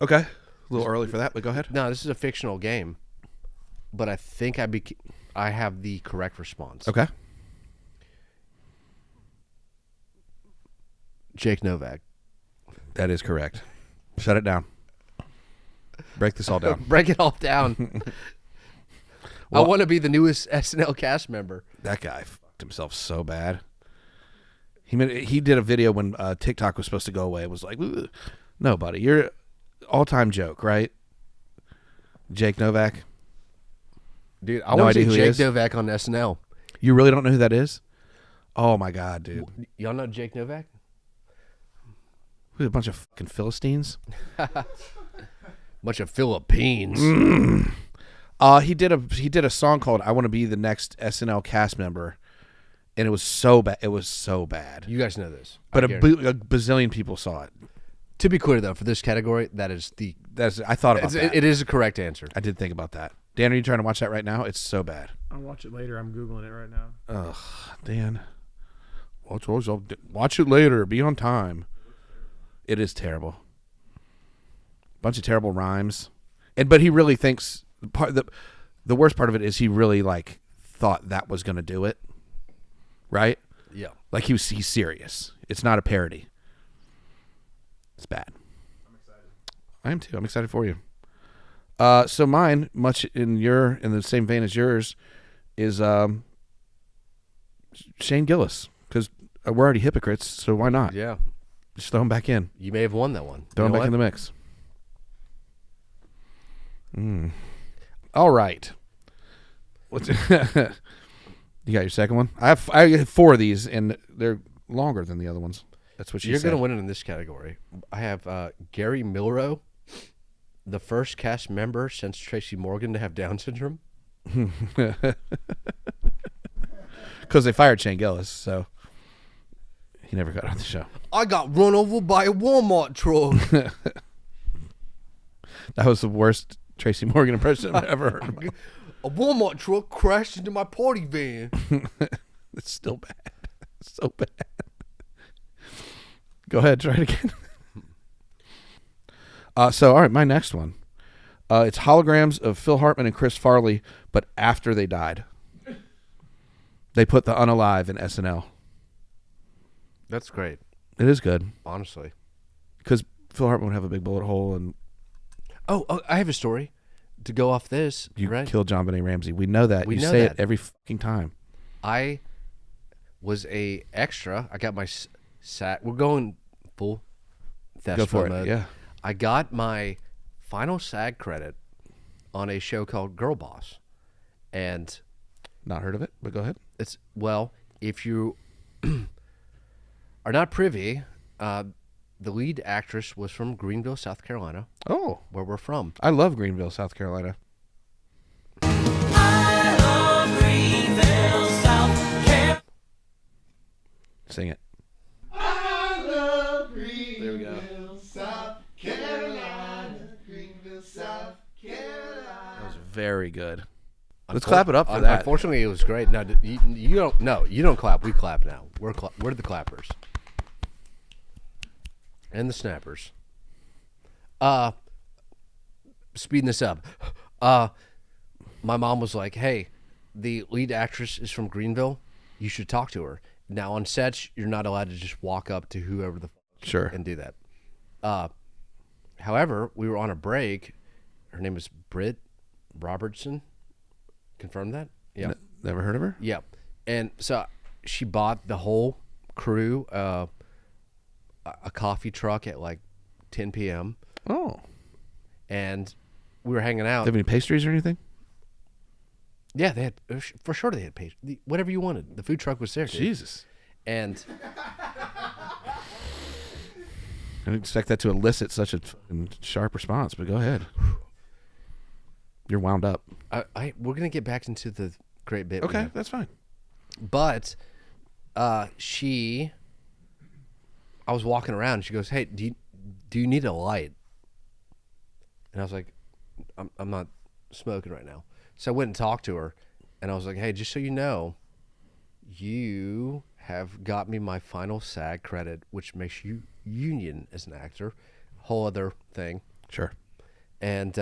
Okay. A little early for that, but go ahead. No, this is a fictional game, but I think I have the correct response. Okay. Jake Novak. That is correct. Shut it down. Break this all down. Break it all down. I want to be the newest SNL cast member. That guy fucked himself so bad. He did a video when TikTok was supposed to go away. It was like, "Ugh." No, buddy, you're all-time joke, right? Jake Novak. Dude, I No want to idea see who he Jake is? Novak on SNL. You really don't know who that is? Oh my god, dude. Y'all know Jake Novak? Who's a bunch of fucking Philistines? Bunch of Philippines. He did a song called "I Want to Be the Next SNL Cast Member," and it was so bad. It was so bad. You guys know this. But I a guarantee. bazillion people saw it. To be clear, though, for this category, that is I thought about that. it is a correct answer. I did think about that. Dan, are you trying to watch that right now? It's so bad. I'll watch it later. I'm Googling it right now. Ugh, Dan. Watch it later. Be on time. It is terrible. Bunch of terrible rhymes, but he really thinks the worst part of it is he really like thought that was going to do it, right? Yeah. Like he's serious. It's not a parody. It's bad. I'm excited. I am too. I'm excited for you. So mine, much in the same vein as yours, is Shane Gillis, because we're already hypocrites, so why not? Yeah. Just throw him back in. You may have won that one. Throw him back in the mix. All right. What's you got your second one? I have 4 of these, and they're longer than the other ones. That's what You're said. going to win it in this category. I have Gary Milrow, the first cast member since Tracy Morgan to have Down syndrome. Because they fired Shane Gillis, so he never got on the show. I got run over by a Walmart truck. That was the worst Tracy Morgan impression I've ever heard. A Walmart truck crashed into my party van. It's still bad. It's so bad. Go ahead, try it again. All right, my next one. It's holograms of Phil Hartman and Chris Farley but after they died. They put the unalive in SNL. That's great, It is good honestly. because Phil Hartman would have a big bullet hole, and Oh, I have a story to go off this. you right? killed John Benet Ramsey. We know that. We you know say that. it every fucking time. I was a extra. I got my SAG. We're going full Go thespian for it. mode. Yeah. I got my final SAG credit on a show called Girl Boss, and Not heard of it, but go ahead. it's if you are not privy, the lead actress was from Greenville, South Carolina, Oh, where we're from. I love Greenville, South Carolina. Sing it. There we go. That was very good. Let's clap it up for that. Unfortunately, it was great. Now you don't. No, you don't clap. We clap now. We're the clappers and the snappers. Speeding this up. My mom was like, "Hey, the lead actress is from Greenville. You should talk to her." Now on sets, you're not allowed to just walk up to whoever the Sure. and do that. However, we were on a break. Her name is Britt Robertson. Confirm that? Yeah. Never heard of her? Yeah. And so she bought the whole crew a coffee truck at like 10 p.m. Oh. and we were hanging out. Do they have any pastries or anything? Yeah, they had for sure. They had whatever you wanted. The food truck was there. Dude. Jesus. And I didn't expect that to elicit such a fucking sharp response, but go ahead. You're wound up. we're gonna get back into the great bit. we Okay, have. that's fine. But I was walking around and she goes, "Hey, do you need a light?" And I was like, I'm not smoking right now. So I went and talked to her and I was like, "Hey, just so you know, you have got me my final SAG credit, which makes you union as an actor." Whole other thing. Sure. And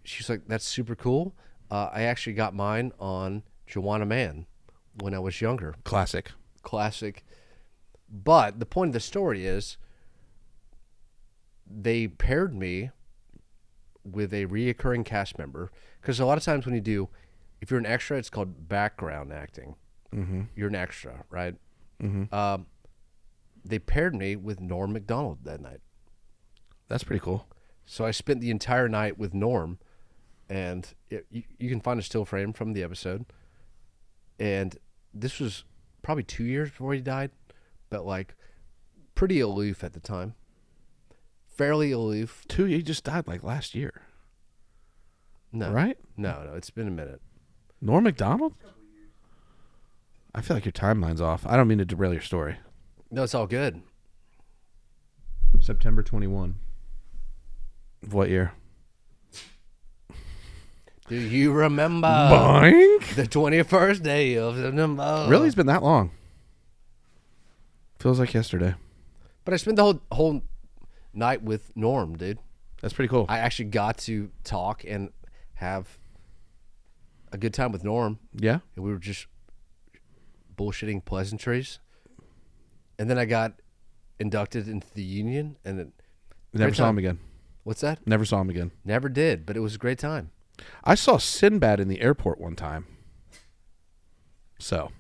she's like, "That's super cool. I actually got mine on Joanna Man when I was younger." Classic. Classic. But the point of the story is they paired me with a reoccurring cast member, because a lot of times when you do, if you're an extra, it's called background acting. Mm-hmm. You're an extra, right? Mm-hmm. They paired me with Norm Macdonald that night. That's pretty cool. So I spent the entire night with Norm, and you can find a still frame from the episode. And this was probably 2 years before he died, but like pretty aloof at the time. Fairly aloof. He just died like last year. No. Right? No, it's been a minute. Norm Macdonald? I feel like your timeline's off. I don't mean to derail your story. No, it's all good. September 21. What year? Do you remember Boink! the 21st day of September? Really? It's been that long. Feels like yesterday. But I spent the whole night with Norm, dude. That's pretty cool. I actually got to talk and have a good time with Norm. Yeah? And we were just bullshitting pleasantries. And then I got inducted into the union, and it Never great saw time. him again. What's that? Never saw him again. Never did, but it was a great time. I saw Sinbad in the airport one time. So.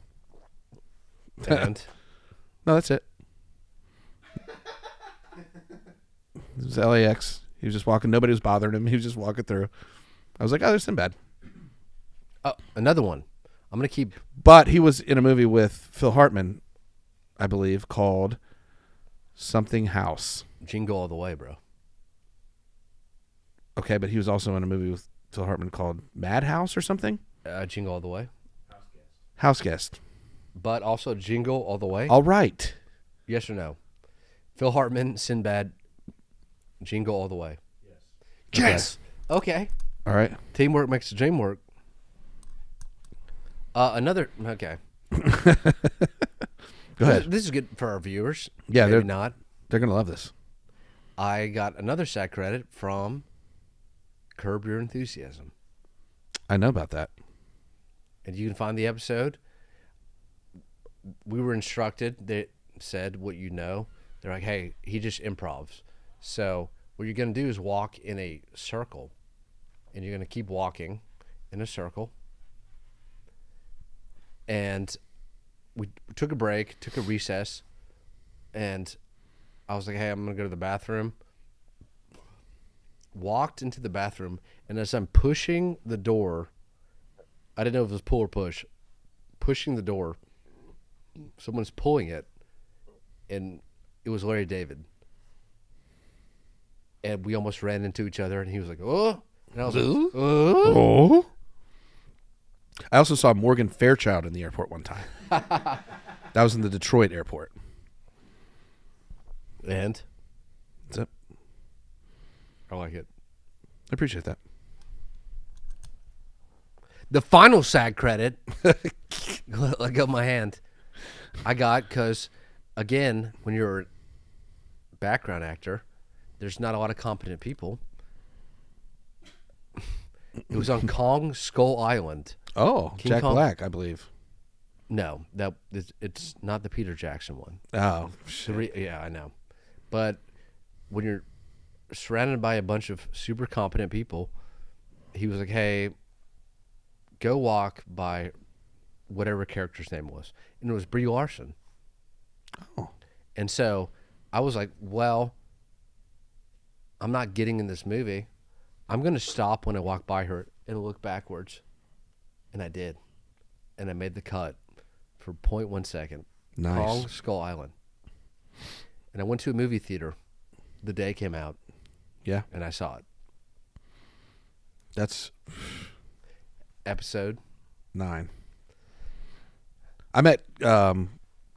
And No, that's it. It was LAX. He was just walking. Nobody was bothering him. He was just walking through. I was like, oh, there's Sinbad. another one. I'm gonna keep. But he was in a movie with Phil Hartman, I believe, called Something House. Jingle all the way, bro. Okay, but he was also in a movie with Phil Hartman called Madhouse or something? Jingle all the way. House Guest. But also jingle all the way. All right. Yes or no? Phil Hartman, Sinbad, jingle all the way. Yes. Okay. All right. Teamwork makes the dream work. Another. Okay. Go ahead. This is good for our viewers. Yeah, maybe they're- not. They're going to love this. I got another SAG credit from Curb Your Enthusiasm. I know about that. And you can find the episode. We were instructed, they said what you know. They're like, hey, he just improvs. So what you're going to do is walk in a circle. And you're going to keep walking in a circle. And we took a break, took a recess. And I was like, hey, I'm going to go to the bathroom. Walked into the bathroom. And as I'm pushing the door, I didn't know if it was pull or push. Pushing the door, someone's pulling it, and it was Larry David. And we almost ran into each other, and he was like, oh. And I was like, oh. I also saw Morgan Fairchild in the airport one time. That was in the Detroit airport. And? That's it. I like it. I appreciate that. The final SAG credit, let go of my hand, I got because, again, when you're a background actor, there's not a lot of competent people. It was on Kong Skull Island. Oh, King Jack Kong? Black, I believe. No, it's not the Peter Jackson one. Oh, shit. Yeah, I know. But when you're surrounded by a bunch of super competent people, he was like, hey, go walk by whatever character's name was. And it was Brie Larson. Oh. And so I was like, well, I'm not getting in this movie. I'm going to stop when I walk by her and look backwards. And I did. And I made the cut for 0.1 second. Nice. Kong Skull Island. And I went to a movie theater the day it came out. Yeah. And I saw it. That's Episode 9. I met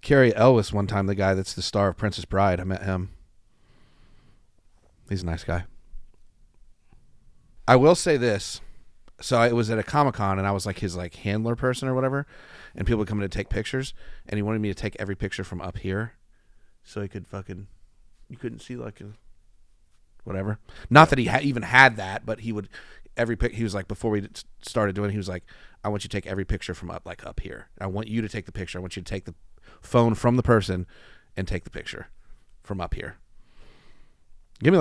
Cary Elwes one time, the guy that's the star of Princess Bride. I met him. He's a nice guy. I will say this. So I was at a Comic-Con, and I was like his handler person or whatever, and people would come in to take pictures, and he wanted me to take every picture from up here so he could you couldn't see whatever. Not that he even had that, but he would he was like, before we started doing it, he was like, I want you to take every picture from up here. I want you to take the picture. I want you to take the phone from the person and take the picture from up here. Give me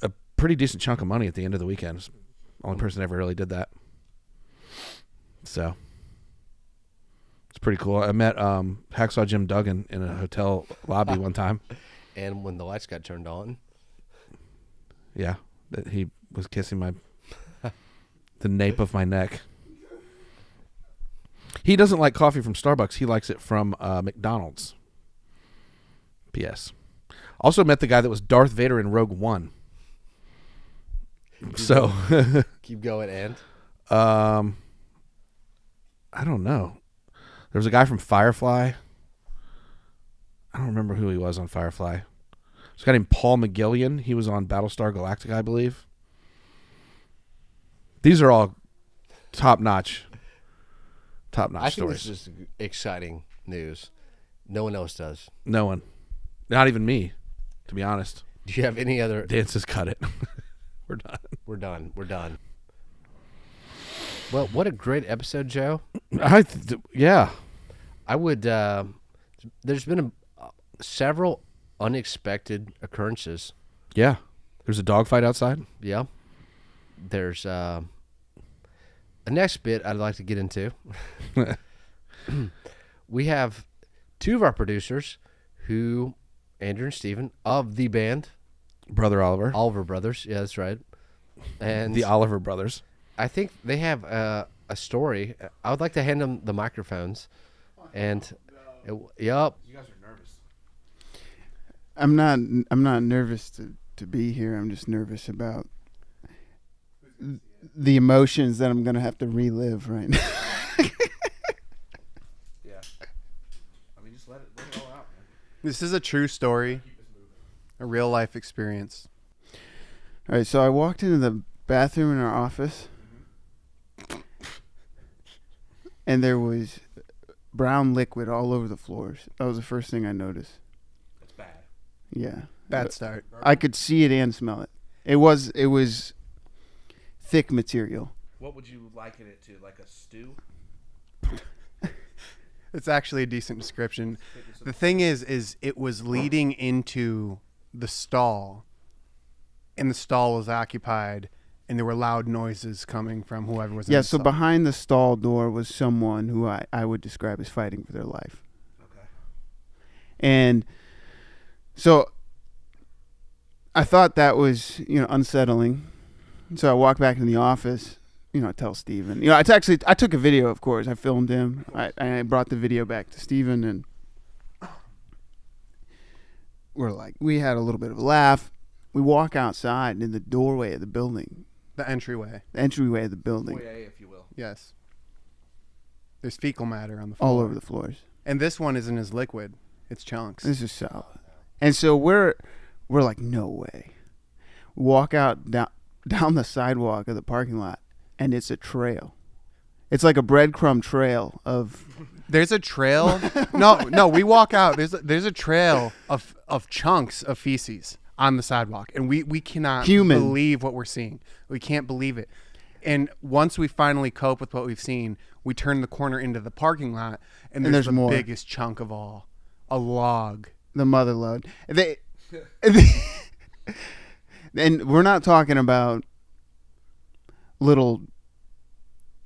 a pretty decent chunk of money at the end of the weekend. It's the only person ever really did that. So it's pretty cool. I met Hacksaw Jim Duggan in a hotel lobby one time. and when the lights got turned on. Yeah, that he was kissing the nape of my neck. He doesn't like coffee from Starbucks. He likes it from McDonald's. P.S. Also met the guy that was Darth Vader in Rogue One. So Keep going, and I don't know. There was a guy from Firefly. I don't remember who he was on Firefly. There's a guy named Paul McGillion. He was on Battlestar Galactica, I believe. These are all top-notch I think stories. this is exciting news. No one else does. No one. Not even me, to be honest. Do you have any other? Dance has cut it. We're done. We're done. Well, what a great episode, Joe. Yeah. I would. There's been several unexpected occurrences. Yeah. There's a dogfight outside. Yeah. There's a next bit I'd like to get into. We have two of our producers who, Andrew and Steven, of the band Brother Oliver. Oliver Brothers. Yeah, that's right. And The Oliver Brothers. I think they have a story. I would like to hand them the microphones. And yep. You guys are nervous. I'm not nervous to be here. I'm just nervous about the emotions that I'm gonna have to relive right now. Yeah. I mean, just let it all out, man. This is a true story, a real life experience. All right, so I walked into the bathroom in our office, and there was brown liquid all over the floors. That was the first thing I noticed. That's bad. Yeah, Bad start. I could see it and smell it. It was thick material. What would you liken it to? Like a stew? It's actually a decent description. The thing is it was leading into the stall, and the stall was occupied, and there were loud noises coming from whoever was in Yeah, the so stall. behind the stall door was someone who I would describe as fighting for their life. Okay. And so I thought that was, unsettling. So I walked back in the office, I tell Steven. I took a video, of course. I filmed him. I brought the video back to Steven, and we had a little bit of a laugh. We walk outside, and in the doorway of the building, The entryway. of the building, Foyer, if you will. Yes. There's fecal matter on the floor. all over the floors. And this one isn't as liquid. It's chunks. This is solid. And so we're like, no way. Walk out down the sidewalk of the parking lot, and it's a trail. It's like a breadcrumb trail of. There's a trail. No, we walk out. There's a trail of chunks of feces on the sidewalk, and we cannot believe what we're seeing. We can't believe it. And once we finally cope with what we've seen, we turn the corner into the parking lot, and there's the more. biggest chunk of all, a log. The mother lode. And we're not talking about little.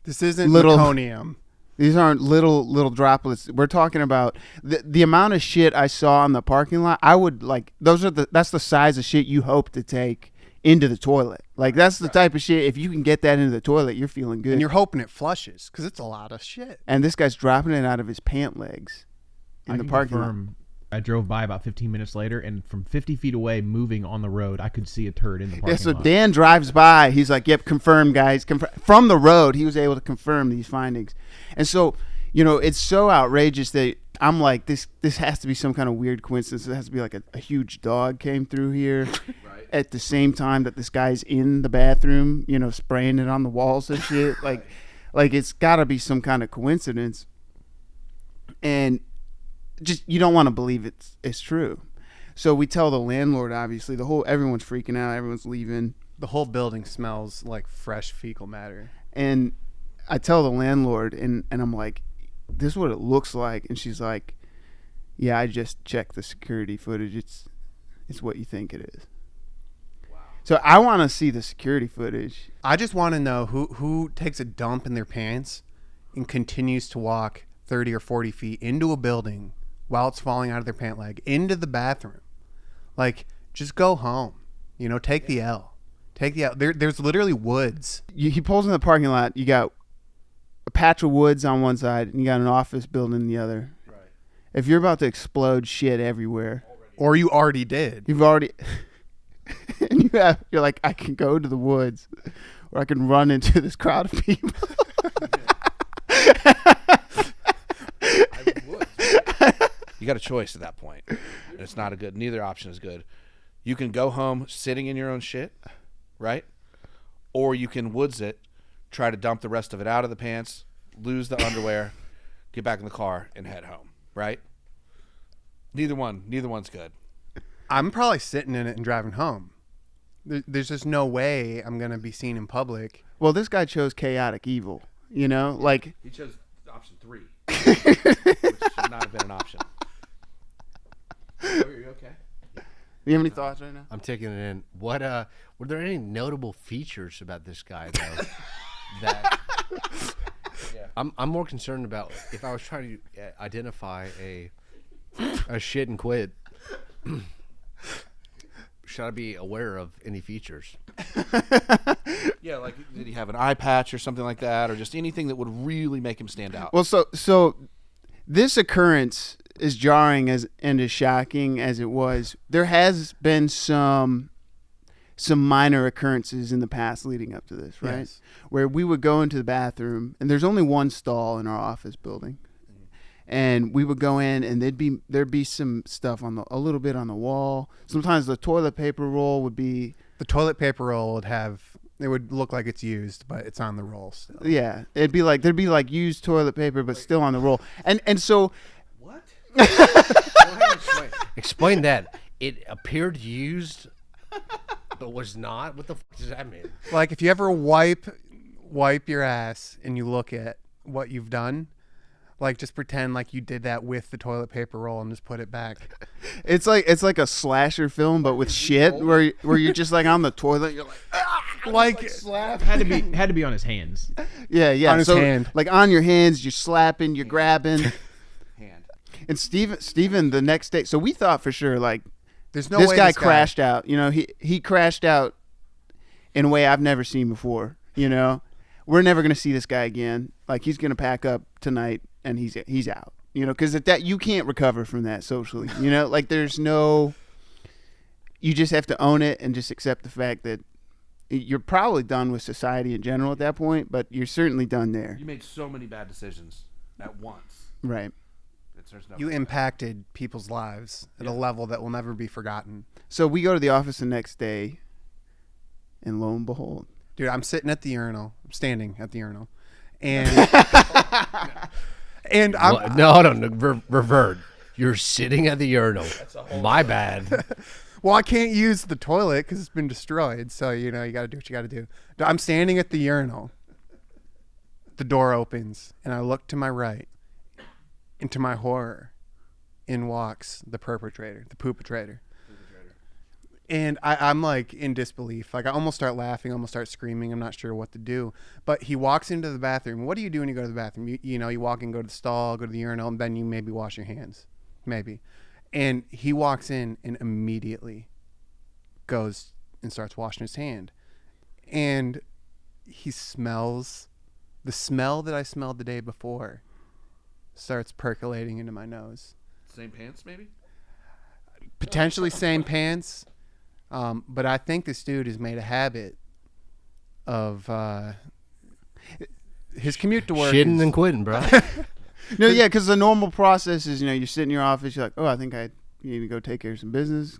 This isn't Little- meconium. These aren't little droplets. We're talking about the amount of shit I saw in the parking lot. I would that's the size of shit you hope to take into the toilet. Like that's the type of shit. If you can get that into the toilet, you're feeling good. And you're hoping it flushes, because it's a lot of shit. And this guy's dropping it out of his pant legs in I the can parking lot. confirm, I drove by about 15 minutes later, and from 50 feet away, moving on the road, I could see a turd in the parking Yeah, so lot. Dan drives by. He's like, "Yep, confirm, guys." From the road, he was able to confirm these findings. And so, it's so outrageous that I'm like, this has to be some kind of weird coincidence. It has to be like a huge dog came through here Right. at the same time that this guy's in the bathroom, spraying it on the walls and shit. Like it's got to be some kind of coincidence. And just you don't want to believe it's true. So we tell the landlord, obviously, everyone's freaking out, everyone's leaving. The whole building smells like fresh fecal matter. And I tell the landlord, and I'm like, this is what it looks like. And she's like, yeah, I just checked the security footage. It's what you think it is. Wow. So I want to see the security footage. I just want to know who takes a dump in their pants and continues to walk 30 or 40 feet into a building while it's falling out of their pant leg into the bathroom. Like, just go home. Take the L. Take the L. There's literally woods. He pulls in the parking lot. You got a patch of woods on one side, and you got an office building on the other. Right. If you're about to explode shit everywhere, Or you already did. you've already, and you're like, I can go to the woods, or I can run into this crowd of people. I would. You got a choice at that point. And it's not neither option is good. You can go home sitting in your own shit, right? Or you can woods it, try to dump the rest of it out of the pants, lose the underwear, get back in the car, and head home, right? Neither one's good. I'm probably sitting in it and driving home. There's just no way I'm going to be seen in public. Well, this guy chose chaotic evil. Like He chose option 3, which should not have been an option. Are you okay? you have any thoughts right now? I'm taking it in. What were there any notable features about this guy though? that Yeah. I'm more concerned about if I was trying to identify a shit and quit. Should I be aware of any features? Yeah, like did he have an eye patch or something like that, or just anything that would really make him stand out? Well, so this occurrence, as jarring and as shocking as it was, there has been some minor occurrences in the past leading up to this, right? Yes. Where we would go into the bathroom, and there's only one stall in our office building, and we would go in, and there'd be some stuff a little bit on the wall. Sometimes the toilet paper roll would be. The toilet paper roll it would look like it's used, but it's on the roll still. Yeah, there'd be like used toilet paper, but still on the roll, and so. What? Explain that. It appeared used, but was not. What the fuck does that mean? Like if you ever wipe wipe your ass and you look at what you've done, like just pretend like you did that with the toilet paper roll and just put it back. It's like a slasher film, but with shit, where you're just like on the toilet. You're like, Had to be on his hands. yeah. On his hand. Like on your hands, you're slapping, you're grabbing. Hand. And Steven, the next day, so we thought for sure, like, There's no this way guy crashed out. You know, he crashed out in a way I've never seen before. You know, we're never gonna see this guy again. Like, he's gonna pack up tonight and he's out. You know, because at that you can't recover from that socially. You know, like there's no. You just have to own it and just accept the fact that you're probably done with society in general at that point, but you're certainly done there. You made so many bad decisions at once. Right. There's no You impacted people's lives at a level that will never be forgotten. So we go to the office the next day, and lo and behold, Dude, I'm sitting at the urinal. I'm standing at the urinal. And and I'm No, revert. You're sitting at the urinal. My bad. well, I can't use the toilet because it's been destroyed. So, you know, you got to do what you got to do. I'm standing at the urinal. The door opens, and I look to my right. And to my horror, in walks the perpetrator, the poopatrator. And I'm like in disbelief. Like I almost start laughing, almost start screaming. I'm not sure what to do. But he walks into the bathroom. What do you do when you go to the bathroom? You know, you walk in, go to the stall, go to the urinal, and then you maybe wash your hands. Maybe. And he walks in and immediately goes and starts washing his hand. And he smells the smell that I smelled the day before starts percolating into my nose. Same pants, maybe? Potentially same pants. But I think this dude has made a habit of his commute to work. Shitting and quitting, bro. no, yeah, because the normal process is, you know, you sit in your office, you're like, oh, I think I need to go take care of some business,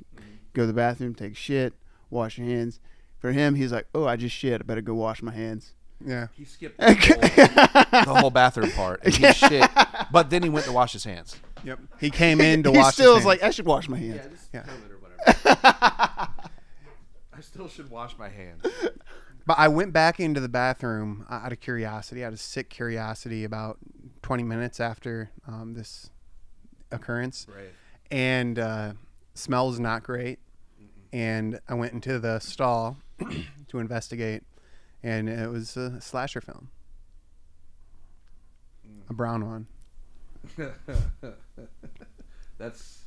go to the bathroom, take a shit, wash your hands. For him, he's like, oh, I just shit, I better go wash my hands. Yeah. He skipped the whole bathroom part. And he shit, but then he went to wash his hands. Yep. He came in to he wash still his is hands. like, I should wash my hands. Yeah. Or whatever. I still should wash my hands. But I went back into the bathroom out of curiosity, out of sick curiosity, about 20 minutes after this occurrence. Right. And smell was not great. And I went into the stall to investigate, and it was a slasher film. A brown one. That's...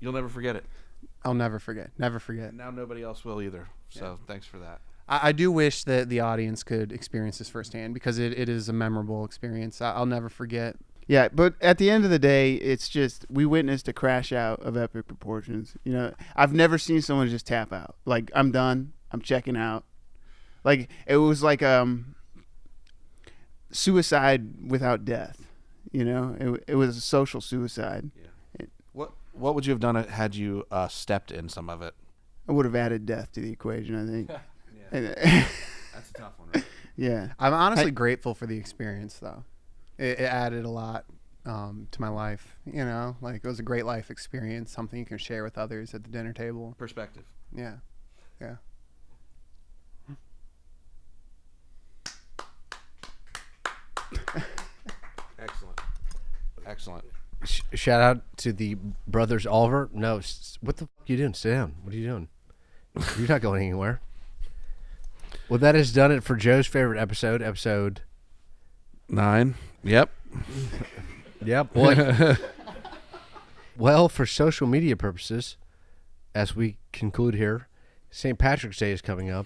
You'll never forget it. I'll never forget. Never forget. And now nobody else will either. So thanks for that. I do wish that the audience could experience this firsthand because it is a memorable experience. I'll never forget. Yeah, but at the end of the day, it's just we witnessed a crash out of epic proportions. You know, I've never seen someone just tap out. Like, I'm done. I'm checking out. Like, it was like suicide without death. You know, it was a social suicide. Yeah. What would you have done had you stepped in some of it? I would have added death to the equation, I think. Yeah. That's a tough one, right? Yeah. I'm honestly grateful for the experience, though. It added a lot to my life. You know, like it was a great life experience, something you can share with others at the dinner table. Perspective. Yeah, yeah. Excellent. Shout out to the brothers Oliver. No, what the fuck are you doing? Sit down. What are you doing? You're not going anywhere. Well, that has done it for Joe's favorite episode 9. Yep. Yep. Well, for social media purposes, as we conclude here, St. Patrick's Day is coming up.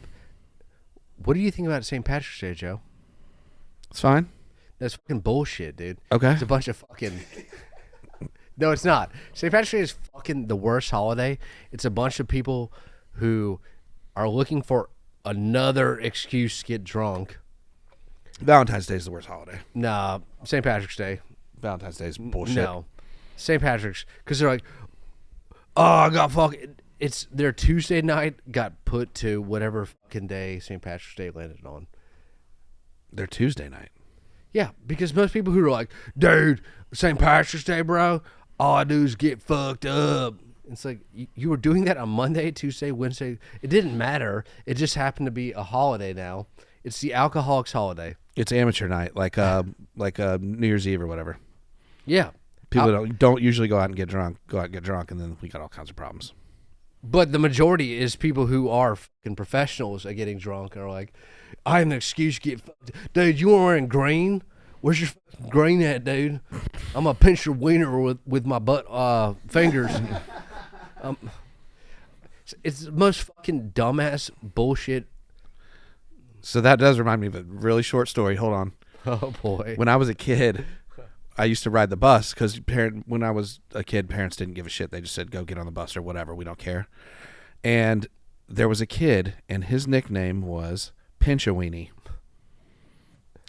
What do you think about St. Patrick's Day, Joe? It's fine. That's fucking bullshit, dude. Okay. It's a bunch of fucking... No, it's not. St. Patrick's Day is fucking the worst holiday. It's a bunch of people who are looking for another excuse to get drunk. Valentine's Day is the worst holiday. Nah, St. Patrick's Day. Valentine's Day is bullshit. No. St. Patrick's, because they're like, oh, I got fucking... It's their Tuesday night got put to whatever fucking day St. Patrick's Day landed on. Their Tuesday night. Yeah, because most people who are like, dude, St. Patrick's Day, bro, all I do is get fucked up. It's like, you were doing that on Monday, Tuesday, Wednesday. It didn't matter. It just happened to be a holiday now. It's the alcoholics' holiday. It's amateur night, like New Year's Eve or whatever. Yeah. People don't usually go out and get drunk. Go out and get drunk, and then we got all kinds of problems. But the majority is people who are fucking professionals at getting drunk and are like, I have an excuse to get fucked. Dude, you weren't wearing green? Where's your fucking green at, dude? I'm going to pinch your wiener with my butt fingers. It's the most fucking dumbass bullshit. So that does remind me of a really short story. Hold on. Oh, boy. When I was a kid, I used to ride the bus because when I was a kid, parents didn't give a shit. They just said, go get on the bus or whatever. We don't care. And there was a kid, and his nickname was Pinchaweenie.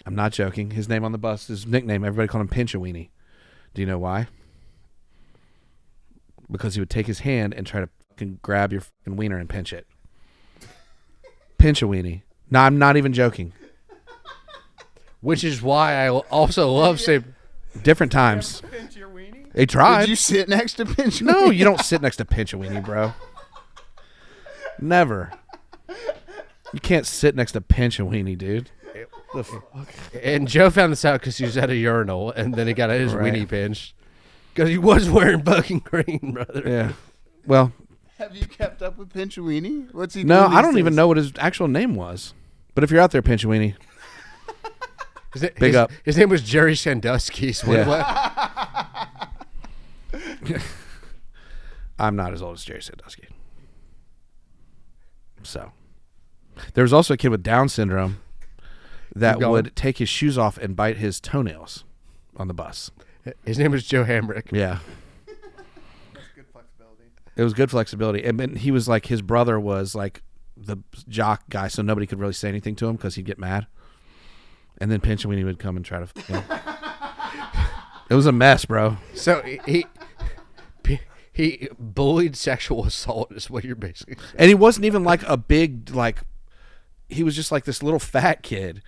I'm not joking. His name on the bus, his nickname, everybody called him Pinchaweenie. Do you know why? Because he would take his hand and try to fucking grab your fucking wiener and pinch it. Pinchaweenie. No, I'm not even joking. Which is why I also love saying... Different times. Pinch your weenie? They tried. Did you sit next to Pinch? No, you don't sit next to Pinchaweenie, bro. Never. You can't sit next to Pinchaweenie, dude. The fuck? And Joe found this out because he was at a urinal, and then he got his Right. weenie pinched. Because he was wearing fucking green, brother. Yeah. Well, Have you kept up with Pinchaweenie? What's he no, doing? I don't even know what his actual name was. But if you're out there, Pinchaweenie, Big up. His name was Jerry Sandusky. So Yeah. I'm not as old as Jerry Sandusky. So, there was also a kid with Down syndrome that Keep going. would take his shoes off and bite his toenails on the bus. His name was Joe Hamric. Yeah. That's good flexibility. It was good flexibility. And then he was like, his brother was like the jock guy, so nobody could really say anything to him because he'd get mad. And then Pinchaweenie would come and try to... It was a mess, bro. So he bullied sexual assault is what you're basically saying. And he wasn't even like a big, like... He was just like this little fat kid.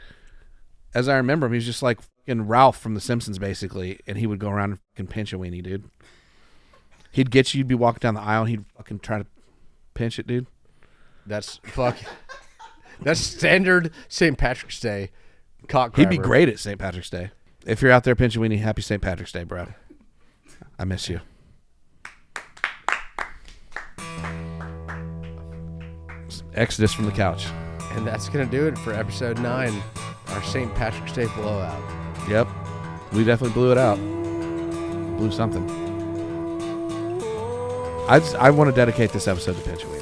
As I remember him, he was just like fucking Ralph from The Simpsons, basically. And he would go around and fucking pinch a weenie, dude. He'd get you, you'd be walking down the aisle, and he'd fucking try to pinch it, dude. That's standard St. Patrick's Day cock He'd be grabber. great at St. Patrick's Day. If you're out there pinching weenie, happy St. Patrick's Day, bro. I miss you. Exodus from the couch. And that's going to do it for episode 9, our St. Patrick's Day blowout. Yep. We definitely blew it out. Blew something. I want to dedicate this episode to Pinchaweenie.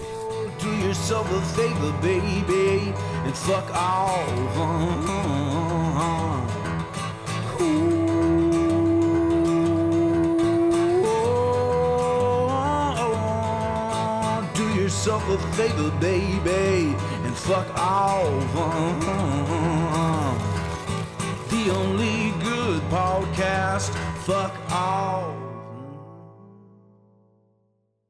Do yourself a favor, baby, and fuck off. Do yourself a favor, baby, and fuck off. The only good podcast, fuck off.